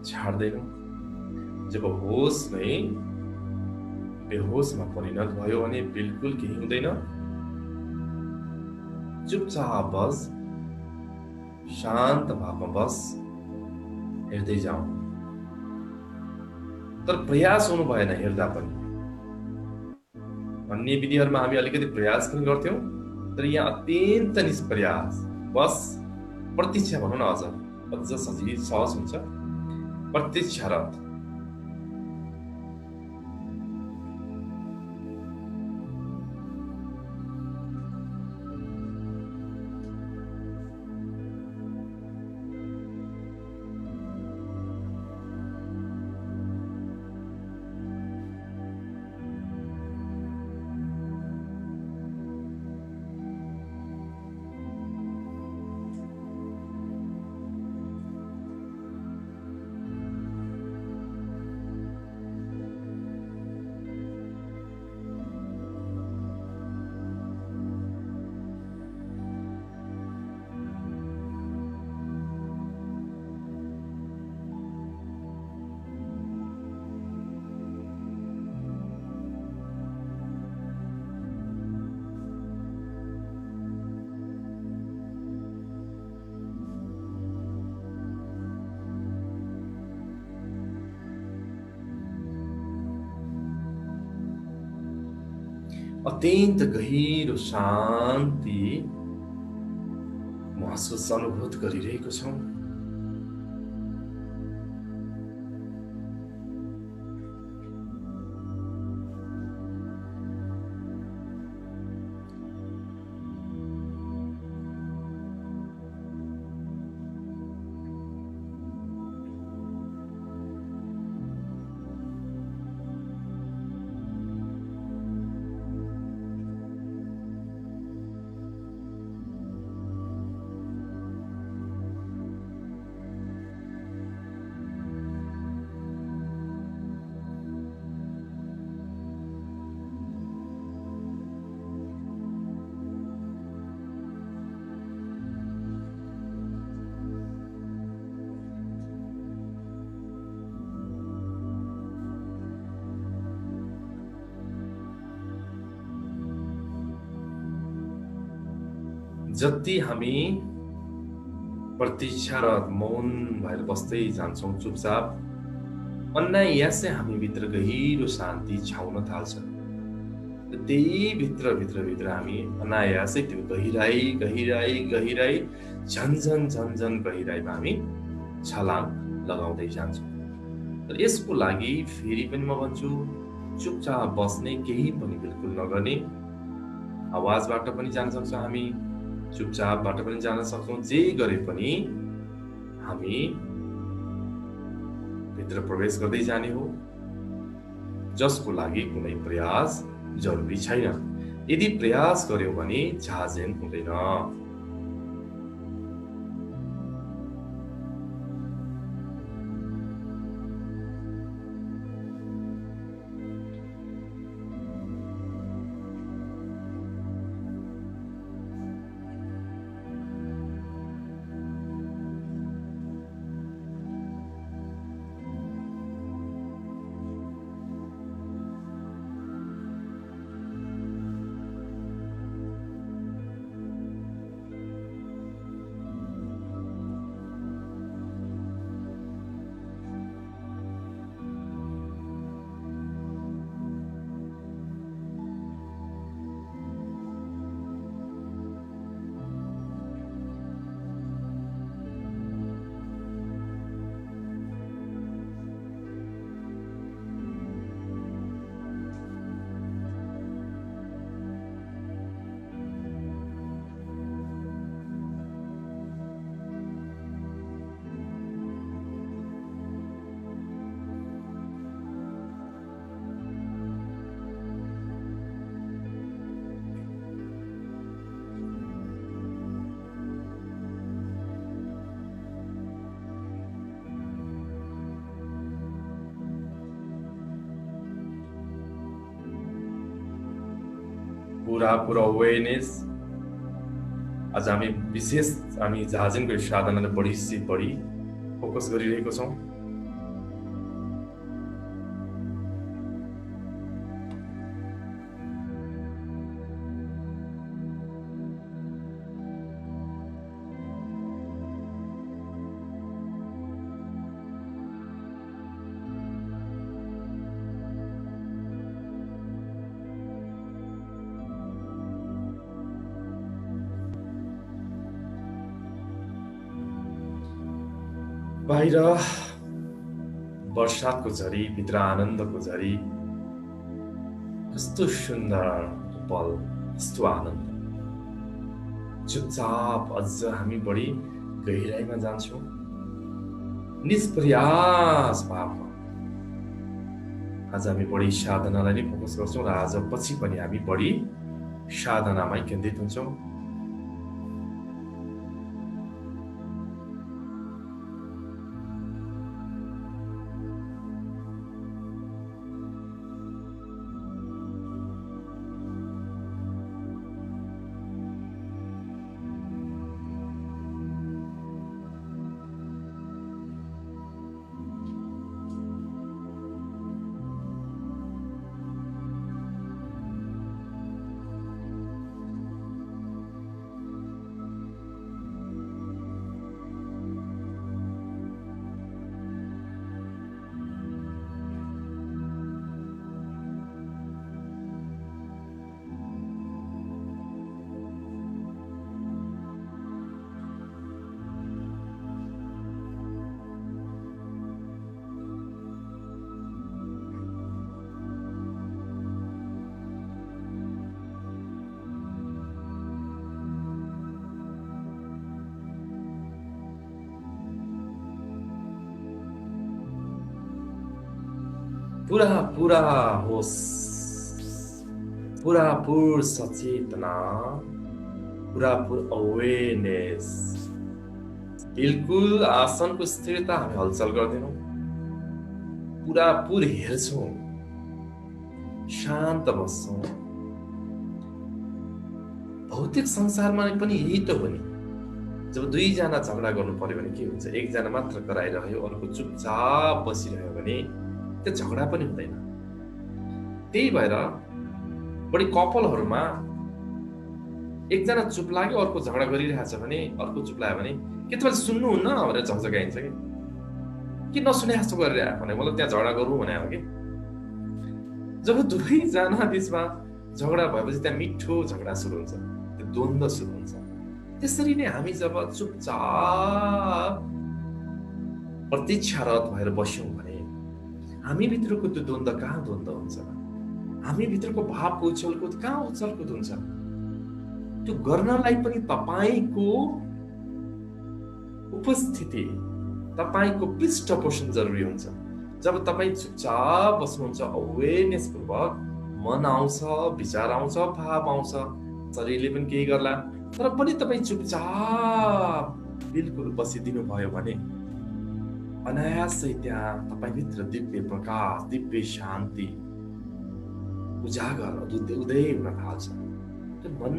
छाड्दैनौँ। जब होस नै बेहोसमा परिणत भयो भने बिल्कुल केही हुँदैन। चुपचाप बस, शान्त भावमा बस, हेर्दै जाऊ। तर प्रयास हुनु भएन हेर्दा पनि। अन्य विधिहरूमा हामी अलिकति प्रयास पनि गर्थ्यौं, तर यहाँ अत्यन्त निष्प्रयास, बस प्रतीक्षा भनौँ न, अझ सजिलो सहज हुन्छ। प्रतीक्षारत अत्यन्त गहिरो शान्ति महसुस अनुभूत गरिरहेको छौँ। जति हामी प्रतीक्षारत मौन भएर बस्दै जान्छौँ चुपचाप, अनायासै हामीभित्र गहिरो शान्ति छाउन थाल्छ। र त्यही भित्र हामी अनायासै त्यो गहिराई झन्झन गहिराइमा हामी छलाङ लगाउँदै जान्छौँ। र यसको लागि फेरि पनि म भन्छु, चुपचाप बस्ने, केही पनि बिल्कुल नगर्ने। आवाजबाट पनि जान सक्छौँ हामी, चुपचापबाट पनि जान सक्छौँ। जे गरे पनि हामी भित्र प्रवेश गर्दै जाने हो, जसको लागि कुनै प्रयास जरुरी छैन। यदि प्रयास गर्यौं भने झाझेन हुँदैन। पुरा अवेरनेस। आज हामी झाझेनको साधनालाई बढी फोकस गरिरहेको छौँ। बाहिर वर्षातको झरी, भित्र आनन्दको झरी। कस्तो सुन्दर पल, कस्तो आनन्द। चुपचाप अझ हामी बढी गहिराइमा जान्छौँ, निष्प्रयास भावमा। आज हामी बढी साधनालाई नै फोकस गर्छौँ र आज पछि पनि हामी बढी साधनामै केन्द्रित हुन्छौँ। पूरा पूरा होश, पूरा पूर सचेतना, पूरा पूर अवेरनेस। बिल्कुल आसनको स्थिरता हामी हलचल गर्दैनौँ, पूरा पूर हेर्छौँ, शान्त बस्छौँ। भौतिक संसारमा पनि यही त हो नि। जब दुईजना झगडा गर्नु पर्यो भने के हुन्छ, एकजना मात्र कराइरह्यो, अर्को चुपचाप बसिरह्यो भने त्यो झगडा पनि हुँदैन। त्यही भएर बढी कपालहरूमा एकजना चुप लाग्यो, अर्को झगडा गरिरहेछ भने, अर्को चुप लाग्यो भने के तपाईले सुन्नुहुन्न भनेर झगझगाइन्छ कि नसुने जस्तो गरिरहेको भने मतलब त्यहाँ झगडा गरौँ भने हो कि। जब दुवैजना बिचमा झगडा भएपछि त्यहाँ मिठो झगडा सुरु हुन्छ, त्यो द्वन्द्व सुरु हुन्छ। त्यसरी नै हामी जब चुपचाप प्रतीक्षारत भएर बस्यौँ भने हामी भित्रको त्यो द्वन्द्व कहाँ द्वन्द्व हुन्छ, हामी भित्रको भावको उछलकुद कहाँ उछलकुद हुन्छ। त्यो गर्नलाई पनि तपाईको उपस्थिति, तपाईको पृष्ठपोषण जरुरी हुन्छ। जब तपाईँ चुपचाप बस्नुहुन्छ, अवेरनेस पूर्वक, मन आउँछ, विचार आउँछ, भाव आउँछ, शरीरले पनि केही गर्ला, तर पनि तपाईँ चुपचाप बिल्कुल बसिदिनु भयो भने अनायासै त्यहाँ तपाईभित्र दिव्य प्रकाश, दिव्य शान्ति उजागर उदय हुन थाल्छ। त्यो मन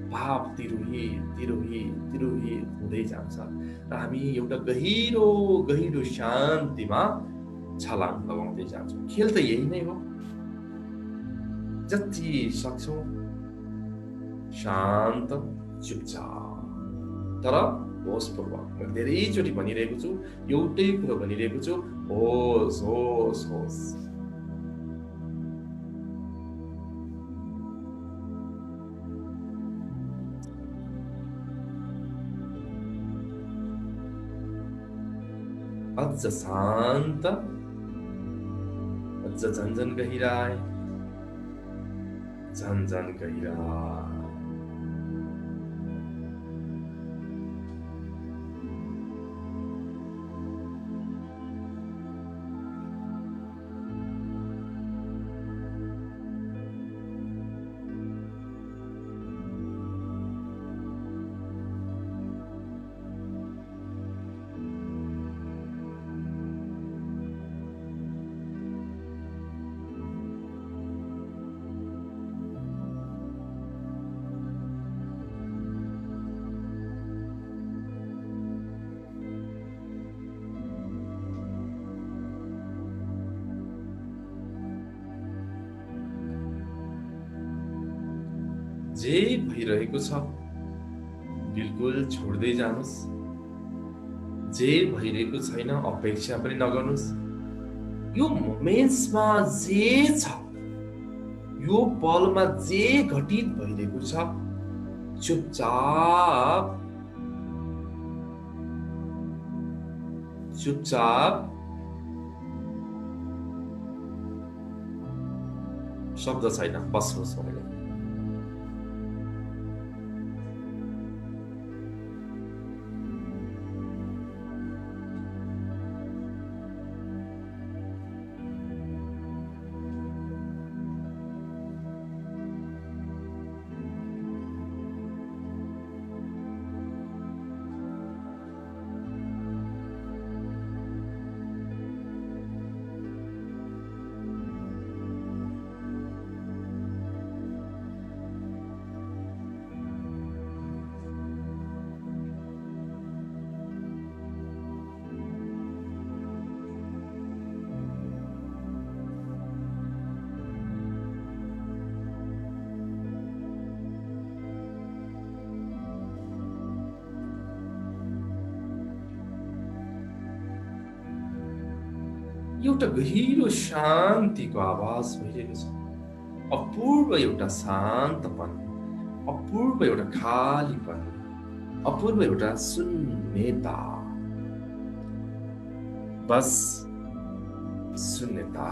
भाव तिरोही तिरोही तिरोही हुँदै जान्छ र हामी एउटा गहिरो गहिरो शान्तिमा छलाङ लगाउँदै जान्छौँ। खेल त यही नै हो। जति सक्छौँ शान्त, चुपचाप, तर होसपूर्वक। मैले धेरैचोटि भनिरहेको छु, एउटै कुरो भनिरहेको छु, होस होस होस। अझ शान्त, अझ झन्झन गहिराए, झन्झन गहिराए। जे भइरहेको छ बिल्कुल छोड्दै जानुस्। जे भइरहेको छैन अपेक्षा पनि नगर्नुस्। यो मोमेन्ट्समा जे छ, यो पलमा जे घटित भइरहेको छ, चुपचाप चुपचाप शब्द छैन, बस्नुहोस् भनेर। एउटा गहिरो शान्तिको आवाज भइरहेको छ। अपूर्व एउटा शान्तपन, अपूर्व एउटा खालीपन, अपूर्व एउटा शून्यता। बस शून्यता।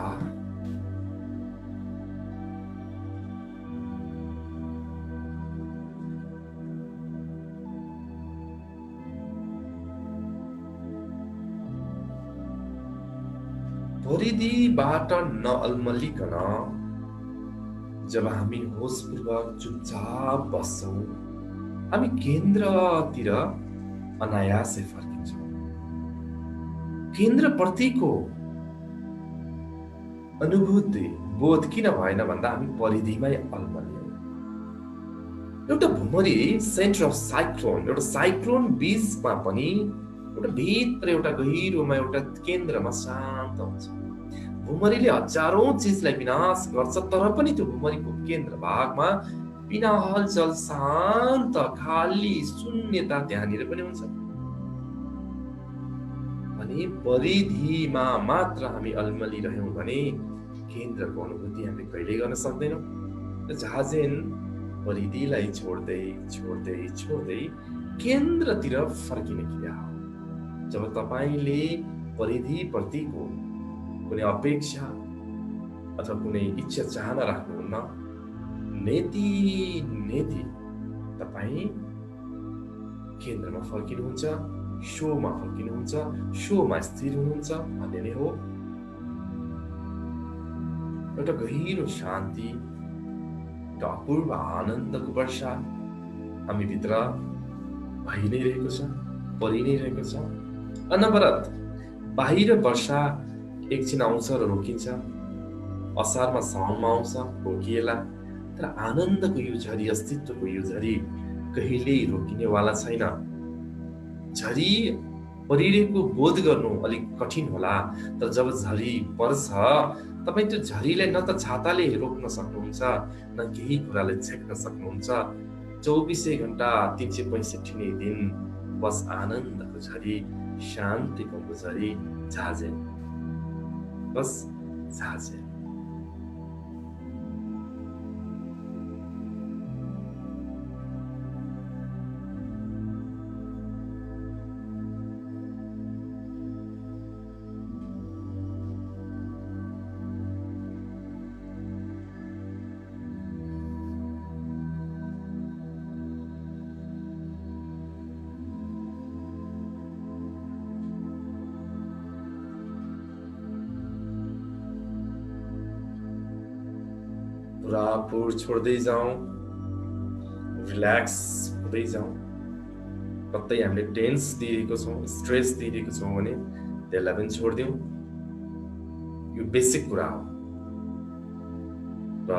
परिधिबाट नअल्मलिकन जब हामी होसपूर्वक चुपचाप बस्छौँ, हामी केन्द्रतिर अनायासै फर्किन्छौँ। केन्द्रप्रतिको अनुभूति बोध किन भएन भन्दा हामी परिधिमै अल्मलियौँ। एउटा भुमरी सेन्टर अफ साइक्लोन, एउटा साइक्लोन बीचमा पनि एउटा भित्र एउटा गहिरोमा एउटा केन्द्रमा शान्त हुन्छ। भुमरीले हजारौं चिजलाई विनाश गर्छ, तर पनि त्यो भुमरीको केन्द्र भागमा बिना हलचल शान्त खाली शून्यता त्यहाँनिर पनि हुन्छ। भने परिधिमा मात्र हामी अल्मलिरह्यौँ भने केन्द्रको अनुभूति हामी कहिल्यै गर्न सक्दैनौँ। जहाजेन परिधिलाई छोड्दै छोड्दै छोड्दै केन्द्रतिर फर्किने क्रिया हो। जब तपाईले परिधिप्रतिको कुनै अपेक्षा अथवा कुनै इच्छा चाहना राख्नुहुन्न, नेति नेति तपाईँ केन्द्रमा फर्किनुहुन्छ, शोमा फर्किनुहुन्छ, शोमा स्थिर हुनुहुन्छ भन्ने नै हो। एउटा गहिरो शान्ति, एउटा अपूर्व आनन्दको वर्षा हामी भित्र भइ नै रहेको छ, परि नै रहेको छ। अनवरत बाहिर वर्षा एकछिन आउँछ र रोकिन्छ, असारमा साउनमा आउँछ रोकिएला, तर आनन्दको यो झरी, अस्तित्वको यो झरी कहिल्यै रोकिनेवाला छैन। झरी परिरहेको बोध गर्नु अलिक कठिन होला, तर जब झरी पर्छ तपाईँ त्यो झरीलाई न त छाताले रोक्न सक्नुहुन्छ, न केही कुराले छेक्न सक्नुहुन्छ। 24 घण्टा 365 दिन बस आनन्दको झरी, शान्तिको झरी झाझेल, बस झाझेल। पुरापुर छोड्दै जाउँ, रिल्याक्स हुँदै जाउँ। कतै हामीले टेन्स दिएको छौँ, स्ट्रेस दिएको छौँ भने त्यसलाई पनि छोडिदिउँ। यो बेसिक कुरा हो। र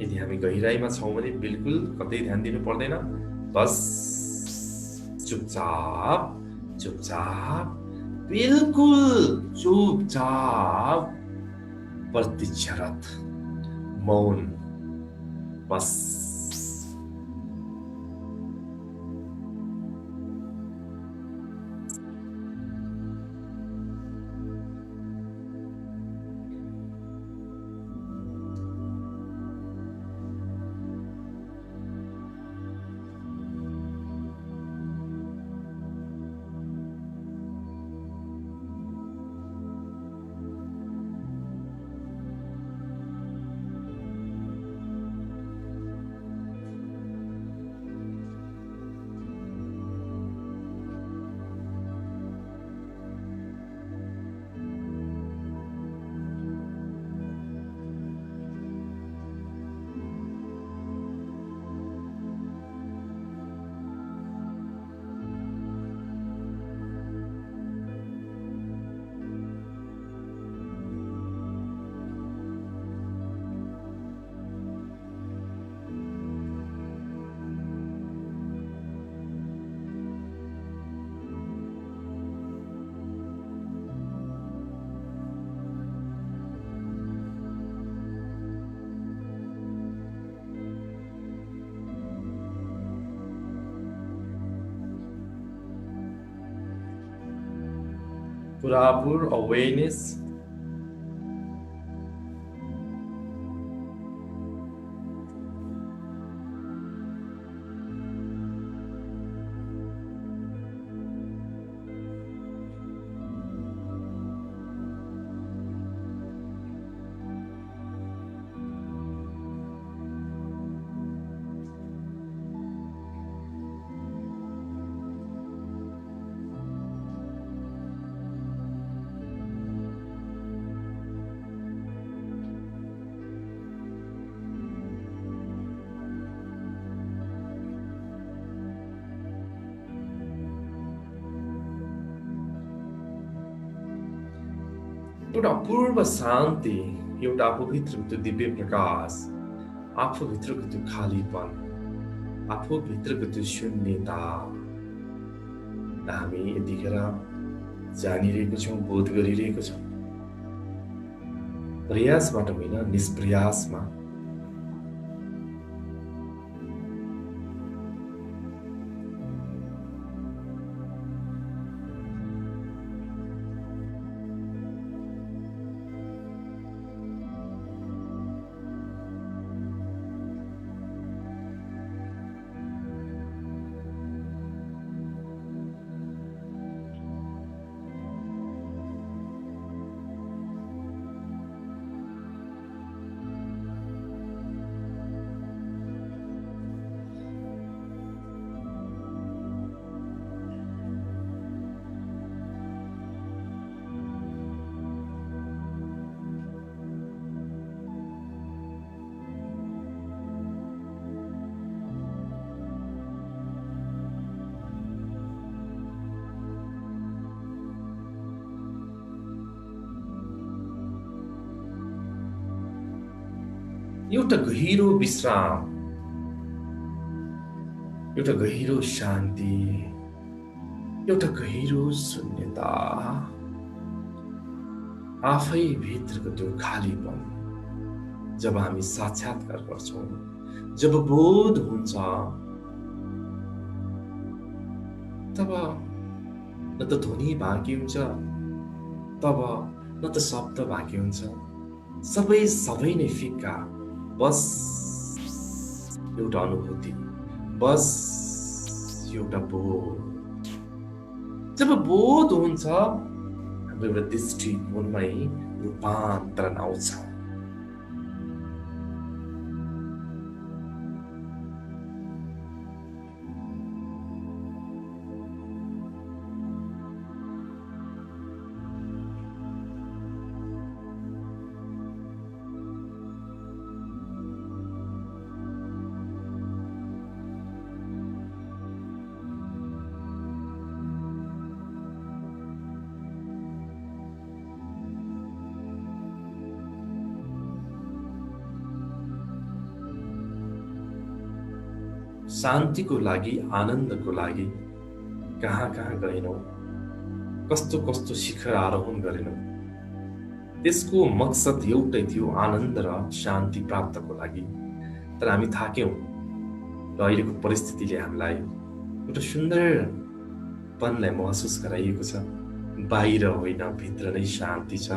यदि हामी गहिराइमा छौँ भने बिल्कुल कतै ध्यान दिनु पर्दैन, बस चुपचाप चुपचाप बिल्कुल चुपचाप प्रतीक्षारत मौन, बस। पुरापुर awareness, एउटा अपूर्व शान्ति, एउटा आफूभित्रको त्यो दिव्य प्रकाश, आफूभित्रको त्यो खालीपन, आफूभित्रको त्यो शून्यता हामी यतिखेर जानिरहेको छौँ, बोध गरिरहेको छौँ। प्रयासबाट होइन, निष्प्रयासमा। एउटा गहिरो विश्राम, एउटा गहिरो शान्ति, एउटा गहिरो शून्यता, आफै भित्रको त्यो खालीपन जब हामी साक्षात्कार गर्छौँ, जब बोध हुन्छ, तब न त ध्वनि बाँकी हुन्छ, तब न त शब्द बाँकी हुन्छ, सबै नै फिक्का, बस एउटा अनुभूति, बस एउटा बोध। जब बोध हुन्छ, हाम्रो एउटा दृष्टिकोणमै रूपान्तरण आउँछ। शान्तिको लागि, आनन्दको लागि कहाँ कहाँ गएनौँ, कस्तो कस्तो शिखर आरोहण गरेनौँ। त्यसको मकसद एउटै थियो, आनन्द र शान्ति प्राप्तको लागि। तर हामी थाक्यौँ र अहिलेको परिस्थितिले हामीलाई एउटा सुन्दरपनलाई महसुस गराइएको छ। बाहिर होइन, भित्र नै शान्ति छ,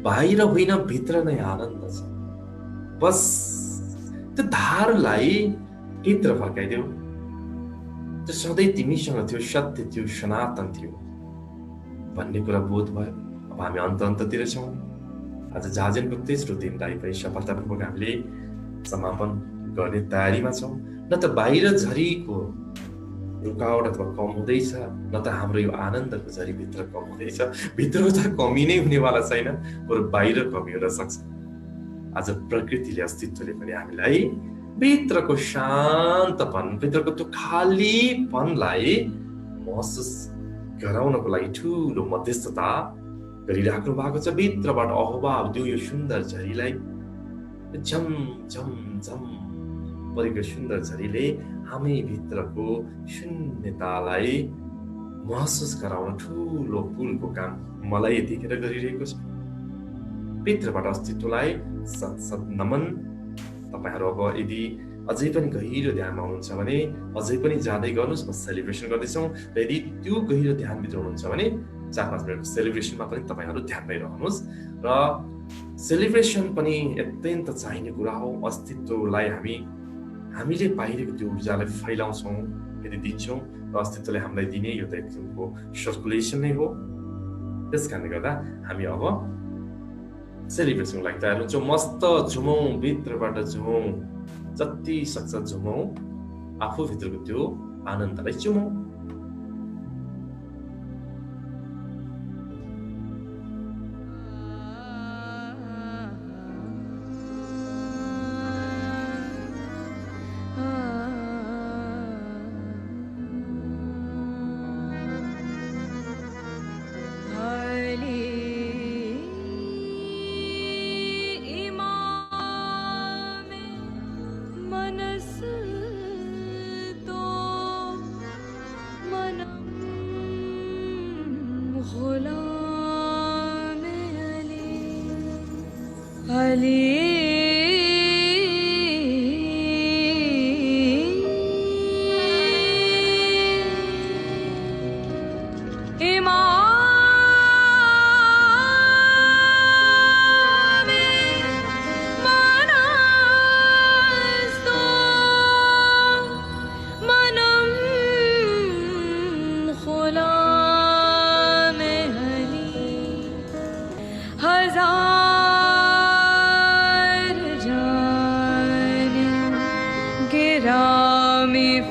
बाहिर होइन, भित्र नै आनन्द छ। बस त्यो धारलाई भित्र फर्काइदेऊ। त्यो सधैँ तिमीसँग थियो, सत्य थियो, सनातन थियो भन्ने कुरा बोध भयो। अब हामी अन्ततिर छौँ। आज जाजेनको तेस्रो दिनलाई पनि सफलतापूर्वक हामीले समापन गर्ने तयारीमा छौँ। न त बाहिर झरीको रुकावट अथवा कम हुँदैछ, न त हाम्रो यो आनन्दको झरी भित्र कम हुँदैछ। भित्र त कमी नै हुनेवाला छैन, बरु बाहिर कमी हुन सक्छ। आज प्रकृतिले, अस्तित्वले पनि हामीलाई भित्रको शान्तपन, भित्रको त्यो खालीपनलाई महसुस गराउनको लागि ठुलो मध्यस्थता गरिराख्नु भएको छ। भित्रबाट अहभाव दियो यो सुन्दर झरीलाई। झम झम झम परेको सुन्दर झरीले हामी भित्रको शून्यतालाई महसुस गराउन ठुलो पुलको काम मलाई यतिखेर गरिरहेको छ। भित्रबाट अस्तित्वलाई सत सत नमन। तपाईहरु अब यदि अझै पनि गहिरो ध्यानमा हुनुहुन्छ भने अझै पनि जाँदै गर्नुहोस्। म सेलिब्रेसन गर्दैछौँ र यदि त्यो गहिरो ध्यानभित्र हुनुहुन्छ भने 4-5 मिनटको सेलिब्रेसनमा पनि तपाईहरु ध्यानमै रहनुहोस्। र सेलिब्रेसन पनि अत्यन्त चाहिने कुरा हो। अस्तित्वलाई हामीले पाइरहेको त्यो ऊर्जालाई फैलाउँछौँ, यदि दिन्छौँ र अस्तित्वले हामीलाई दिने यो त एक किसिमको सर्कुलेसन नै हो। त्यसकारणले गर्दा हामी अब सेलिब्रेसनको लागि तयार हुन्छौँ। मस्त झुमौँ, भित्रबाट झुमौँ, जति सक्छ झुमौँ, आफूभित्रको त्यो आनन्दलाई चुमौँ।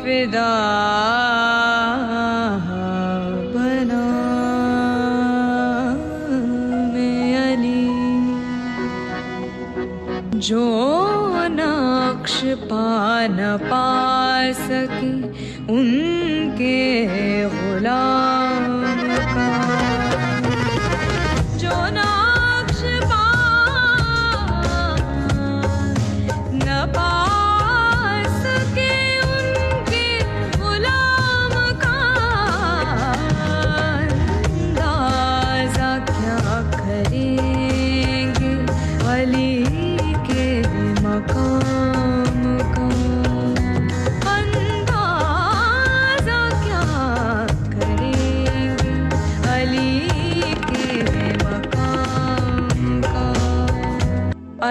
फिदा बना मैं अली, जो नक्श पा न पा सके उनके गुलाम का, जो नक्श पा न पा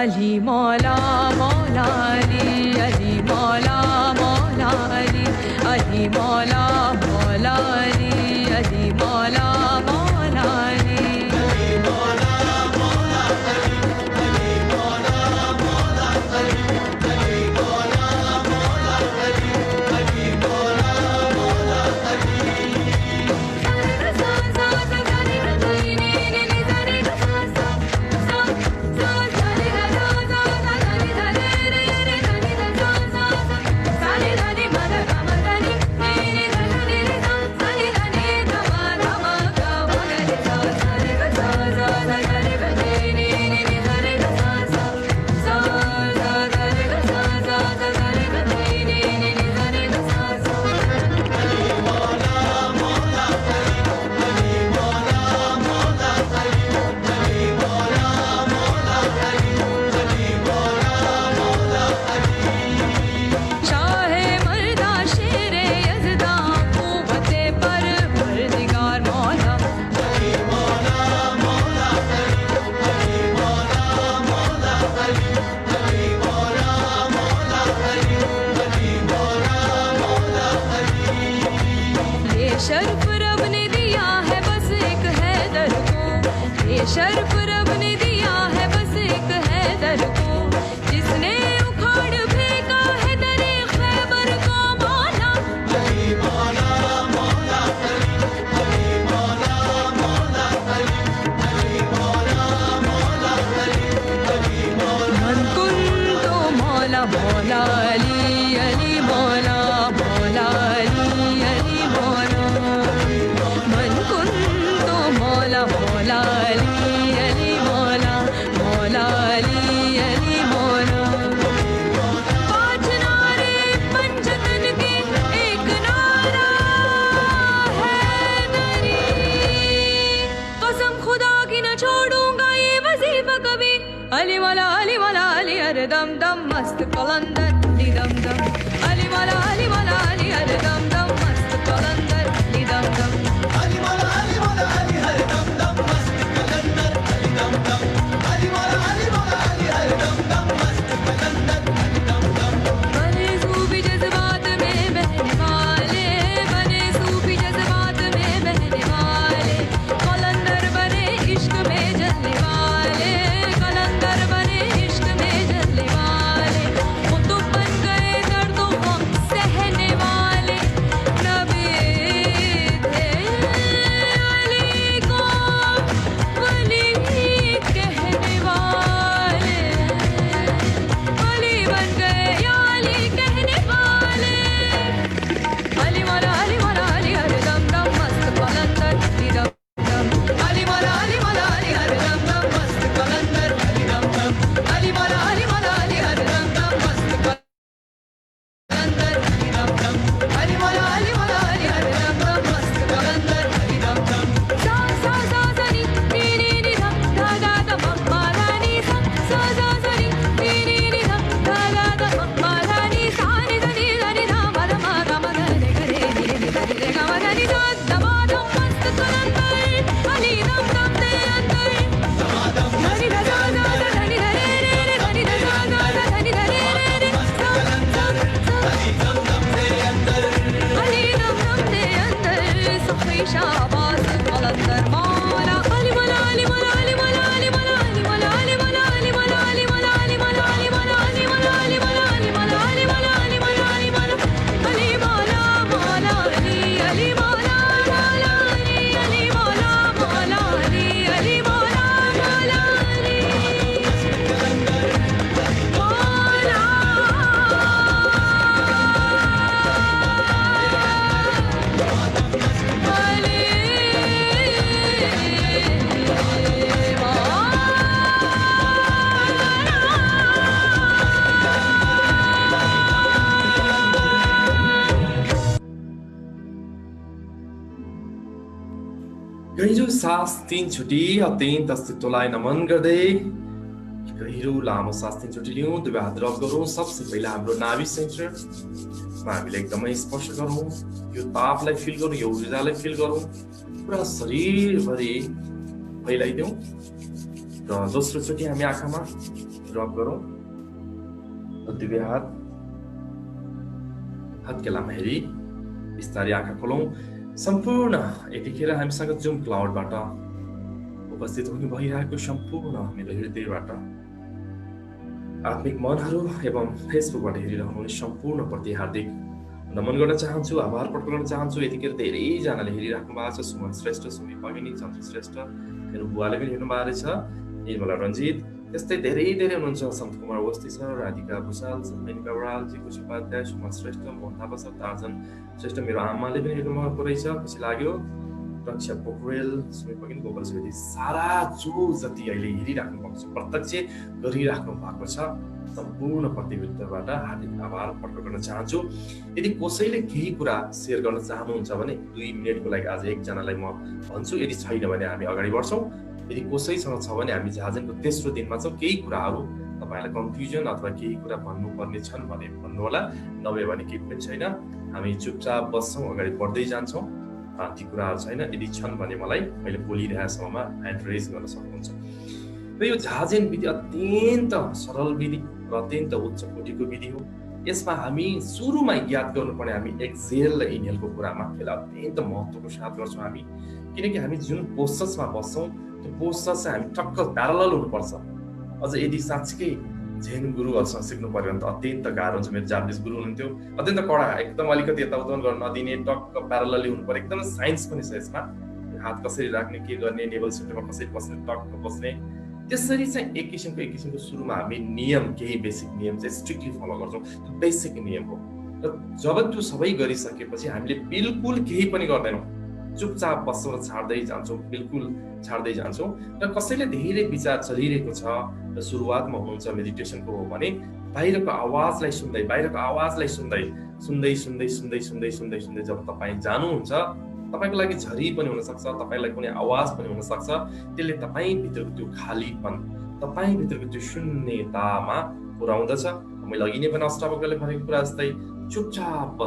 अली मौला मौला अली, अली मौला मौला अली, अली मौला मौला अली, अली मौला मौला अली, अली मौला मौला अली, अली मौला मौला अली, अली मौला मौला अली, अली मौला मौला अली। शर्फ रब ने दिया है बस एक हैदर को, ये शर्फ रब ने दिया है बस एक हैदर को, जिसने उखाड़ फेंका है दरे खैबर को मौला, अली मौला मौला अली, अली मौला मौला अली, अली मौला मौला अली, अली मौला मन कुंतो मौला मौला अली, अली मौला मौला अली, अली मौला मौला अली, अली मौला मौला अली, अली मौला। पांच नारे पंचतन के एक नारा है नरी, कसम खुदा की न छोड़ूंगा ये वजीफा कभी, अली मौला अली मौला अली अरे दम दम मस्त कलंदर दी दम दम, अली मौला अली मौला अली अरे दम दम मस्त कलंदर दी दम दम, अली मौला अली मौला अली अरे दम दम मस्त कलंदर अली दम दम, अली मौला अली मौला अली अरे दम दम मस्त कलंदर अली दम दम। बने सूफी जज्बात में बहने वाले, बने सूफी जज्बात में बहने वाले, कलंदर बने इश्क में जलने वाले, कलंदर बने इश्क में जलने वाले, कुतुब शाबाश कलंदर मौला अली मौला अली मौला अली मौला अली मौला अली मौला अली मौला अली मौला अली मौला अली मौला अली मौला अली मौला अली मौला अली मौला अली मौला अली मौला अली मौला अली मौला मौला अली अली मौला मौला अली अली मौला मौला अली अली मौला मौला अली गहिरो सास तीनचोटि अत्यन्त अस्तित्वलाई नमन गर्दै गहिरो लामो सास तीनचोटि लिउँ, दुवै हात रब गरौँ। सबसे पहिला हाम्रो नाभि सेन्टरमा हामीले एकदमै स्पर्श गरौँ, यो तापलाई फिल गरौँ, यो ऊर्जालाई फिल गरौँ, पुरा शरीरभरि फैलाइदिउँ। र दोस्रो चोटि हामी आँखामा रब गरौँ र दुवै हात हत्केलामा हेरी बिस्तारै आँखा खोलौँ। सम्पूर्ण यतिखेर हामीसँग जुम क्लाउडबाट उपस्थित हुनु भइरहेको सम्पूर्ण मेरो हृदयबाट आत्मिक मनहरू एवं फेसबुकबाट हेरिरहनु सम्पूर्ण प्रति हार्दिक नमन गर्न चाहन्छु, आभार प्रकट गर्न चाहन्छु। यतिखेर धेरैजनाले हेरिराख्नु भएको छ। सुमन श्रेष्ठ, सुमी भगिनी, चन्द्र श्रेष्ठ, मेरो बुवाले पनि हेर्नु भएको रहेछ, निर्मला रञ्जित, त्यस्तै धेरै हुनुहुन्छ। सन्त कुमार अवस्थी छ, राधिका भुषाल, मेनिका बराल, जीको उपाध्याय, सुमन श्रेष्ठ, मोहन थापा छ, तार्जन श्रेष्ठ, मेरो आमाले पनि हेर्नु भएको रहेछ, खुसी लाग्यो। रक्षा पोखरेल, सुमी भगिनी, गोपाल सुवेदी, सारा जो जति अहिले हेरिराख्नु भएको छ, प्रत्यक्ष गरिराख्नु भएको छ, सम्पूर्ण प्रतियोगिताबाट हार्दिक आभार प्रकट गर्न चाहन्छु। यदि कसैले केही कुरा सेयर गर्न चाहनुहुन्छ भने 2 मिनेटको लागि आज एकजनालाई म भन्छु, यदि छैन भने हामी अगाडि बढ्छौँ। यदि कसैसँग छ भने हामी झाजेनको तेस्रो दिनमा छौँ, केही कुराहरू तपाईँहरूलाई कन्फ्युजन अथवा केही कुरा भन्नुपर्ने छन् भने भन्नुहोला, नभए भने केही पनि छैन, हामी चुपचाप बस्छौँ, अगाडि बढ्दै जान्छौँ। ती कुराहरू छैन, यदि छन् भने मलाई मैले बोलिरहेको समयमा ह्यान्ड रेज गर्न सक्नुहुन्छ। र यो झाजेन विधि अत्यन्त सरल विधि र अत्यन्त उच्च कोटिको विधि हो। यसमा हामी सुरुमा याद गर्नुपर्ने हामी एक्सेल र इनहेलको कुरामा यसलाई अत्यन्त महत्त्वको साथ गर्छौँ हामी, किनकि हामी जुन पोस्चरमा बस्छौँ त्यो पोस्चर चाहिँ हामी टक्क प्यारलल हुनुपर्छ। अझ यदि साँच्चीकै झेन गुरुहरूसँग सिक्नु पर्यो भने त अत्यन्त गाह्रो हुन्छ। मेरो जापानिज गुरु हुनुहुन्थ्यो, अत्यन्त कडा, एकदम अलिकति यताउता गर्न नदिने, टक्क प्यारलली हुनु पर्यो। एकदम साइन्स पनि छ यसमा, हात कसरी राख्ने, के गर्ने, नेभल सेन्टरमा कसरी बस्ने, टक्क बस्ने, त्यसरी चाहिँ एक किसिमको सुरुमा हामी नियम, केही बेसिक नियम चाहिँ स्ट्रिक्टली फलो गर्छौँ। त्यो बेसिक नियम हो। र जब त्यो सबै गरिसकेपछि हामीले बिल्कुल केही पनि गर्दैनौँ, चुपचाप बस्छौँ र छाड्दै जान्छौँ, बिल्कुल छाड्दै जान्छौँ। र कसैले धेरै विचार चलिरहेको छ र सुरुवातमा हुनुहुन्छ मेडिटेसनको हो भने बाहिरको आवाजलाई सुन्दै जब तपाईँ जानुहुन्छ, तपाईँको लागि झरी पनि हुनसक्छ, तपाईँलाई कुनै आवाज पनि हुनसक्छ, त्यसले तपाईँभित्रको त्यो खालीपन, तपाईँभित्रको त्यो शून्यतामा पुर्याउँदछ। मैले अघि नै पनि अष्टावक्रले भनेको कुरा जस्तै चुपचाप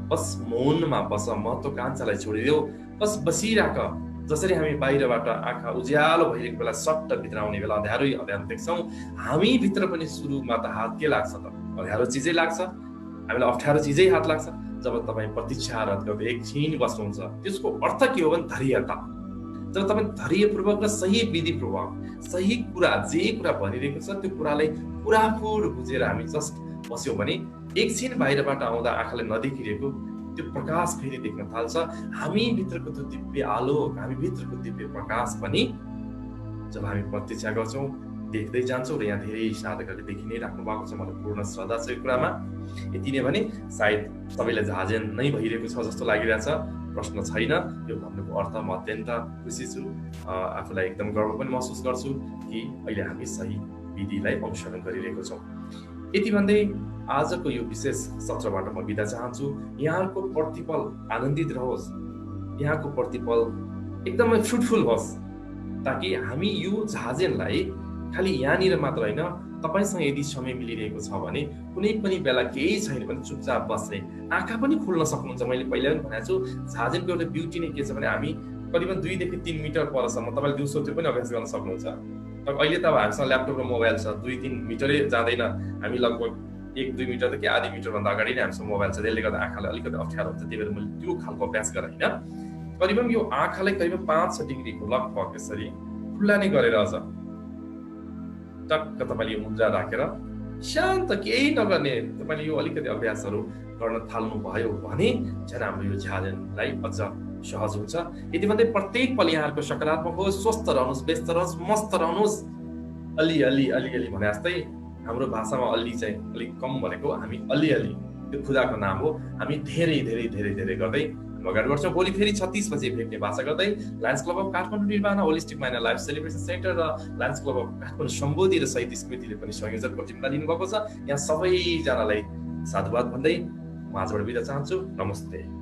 बस मौनमा बस, महत्त्वकांक्षालाई छोडिदेऊ, बस बसिराख। जसरी हामी बाहिरबाट आँखा उज्यालो भइरहेको बेला सट्ट भित्र आउने बेला अँध्यारो देख्छौँ, हामी भित्र पनि सुरुमा त हात के लाग्छ त, अँध्यारो चिजै लाग्छ, हामीलाई अप्ठ्यारो चिजै हात लाग्छ। जब तपाईँ प्रतीक्षारत गर्दै एकछिन बस्नुहुन्छ, त्यसको अर्थ के हो भने धैर्यता। जब तपाईँ धैर्यपूर्वक र सही विधिपूर्वक सही कुरा, जे कुरा भनिरहेको छ त्यो कुरालाई पुरापुर बुझेर हामी जस्ट बस्यौँ भने एकछिन बाहिरबाट आउँदा आँखाले नदेखिरहेको त्यो प्रकाश फेरि देख्न थाल्छ। हामी भित्रको त्यो दिव्य आलोक, हामी भित्रको दिव्य प्रकाश पनि जब हामी प्रतीक्षा गर्छौँ देख्दै जान्छौँ। र यहाँ धेरै साधकहरूले देखि नै राख्नु भएको छ, मलाई पूर्ण श्रद्धा छ यो कुरामा। यति नै भने सायद सबैलाई झाजेन नै भइरहेको छ जस्तो लागिरहेछ, प्रश्न छैन। यो भन्नुको अर्थ म अत्यन्त खुसी छु, आफूलाई एकदम गर्व पनि महसुस गर्छु कि अहिले हामी सही विधिलाई अनुसरण गरिरहेको छौँ। यति भन्दै आजको यो विशेष सत्रबाट म बिदा चाहन्छु। यहाँको प्रतिपल आनन्दित रहोस्, यहाँको प्रतिपल एकदमै फ्रुटफुल होस्, ताकि हामी यो झाजेनलाई खालि यहाँनिर मात्र होइन, तपाईँसँग यदि समय मिलिरहेको छ भने कुनै पनि बेला केही छैन भने चुपचाप बस्ने, आँखा पनि खोल्न सक्नुहुन्छ। मैले पहिला पनि भनेको छु, झाजेनको एउटा ब्युटी नै के छ भने हामी करिबन 2 देखि 3 मिटर परसम्म तपाईँले दिउँसो त्यो पनि अभ्यास गर्न सक्नुहुन्छ। तर अहिले त अब हामीसँग ल्यापटप र मोबाइल छ, 2-3 मिटरै जाँदैन, हामी लगभग 1-2 मिटर त के आधी मिटरभन्दा अगाडि नै हामीसँग मोबाइल छ, त्यसले गर्दा आँखालाई अलिकति अप्ठ्यारो हुन्छ। त्यही भएर मैले त्यो खालको अभ्यास गरेँ होइन। करिबन यो आँखालाई करिबन 5 डिग्रीको लगभग यसरी खुल्ला नै गरेर अझ टक्क तपाईँले यो मुद्रा राखेर शान्त केही नगर्ने तपाईँले यो अलिकति अभ्यासहरू गर्न थाल्नु भयो भने झन् हाम्रो यो झाजनलाई अझ सहज हुन्छ। यति भन्दै प्रत्येक पल यहाँहरूको सकारात्मक होस्, स्वस्थ रहनुहोस्, व्यस्त रहनुहोस्, मस्त रहनुहोस्। अलि भने जस्तै हाम्रो भाषामा अलि चाहिँ अलिक कम भनेको हामी अलि त्यो खुदाको नाम हो। हामी धेरै गर्दै अगाडि बढ्छौँ। भोलि फेरि 36 बजे भेट्ने भाषा गर्दै लायन्स क्लब अफ काठमाडौँ निर्माण, होलिस्टिक माइना लाइफ सेलिब्रेसन सेन्टर र लायन्स क्लब अफ काठमाडौँ सम्बोधि र शहीद स्मृतिले पनि संयोजकको जिम्मा लिनुभएको छ। यहाँ सबैजनालाई साधुवाद भन्दै म आजबाट बिदा चाहन्छु। नमस्ते।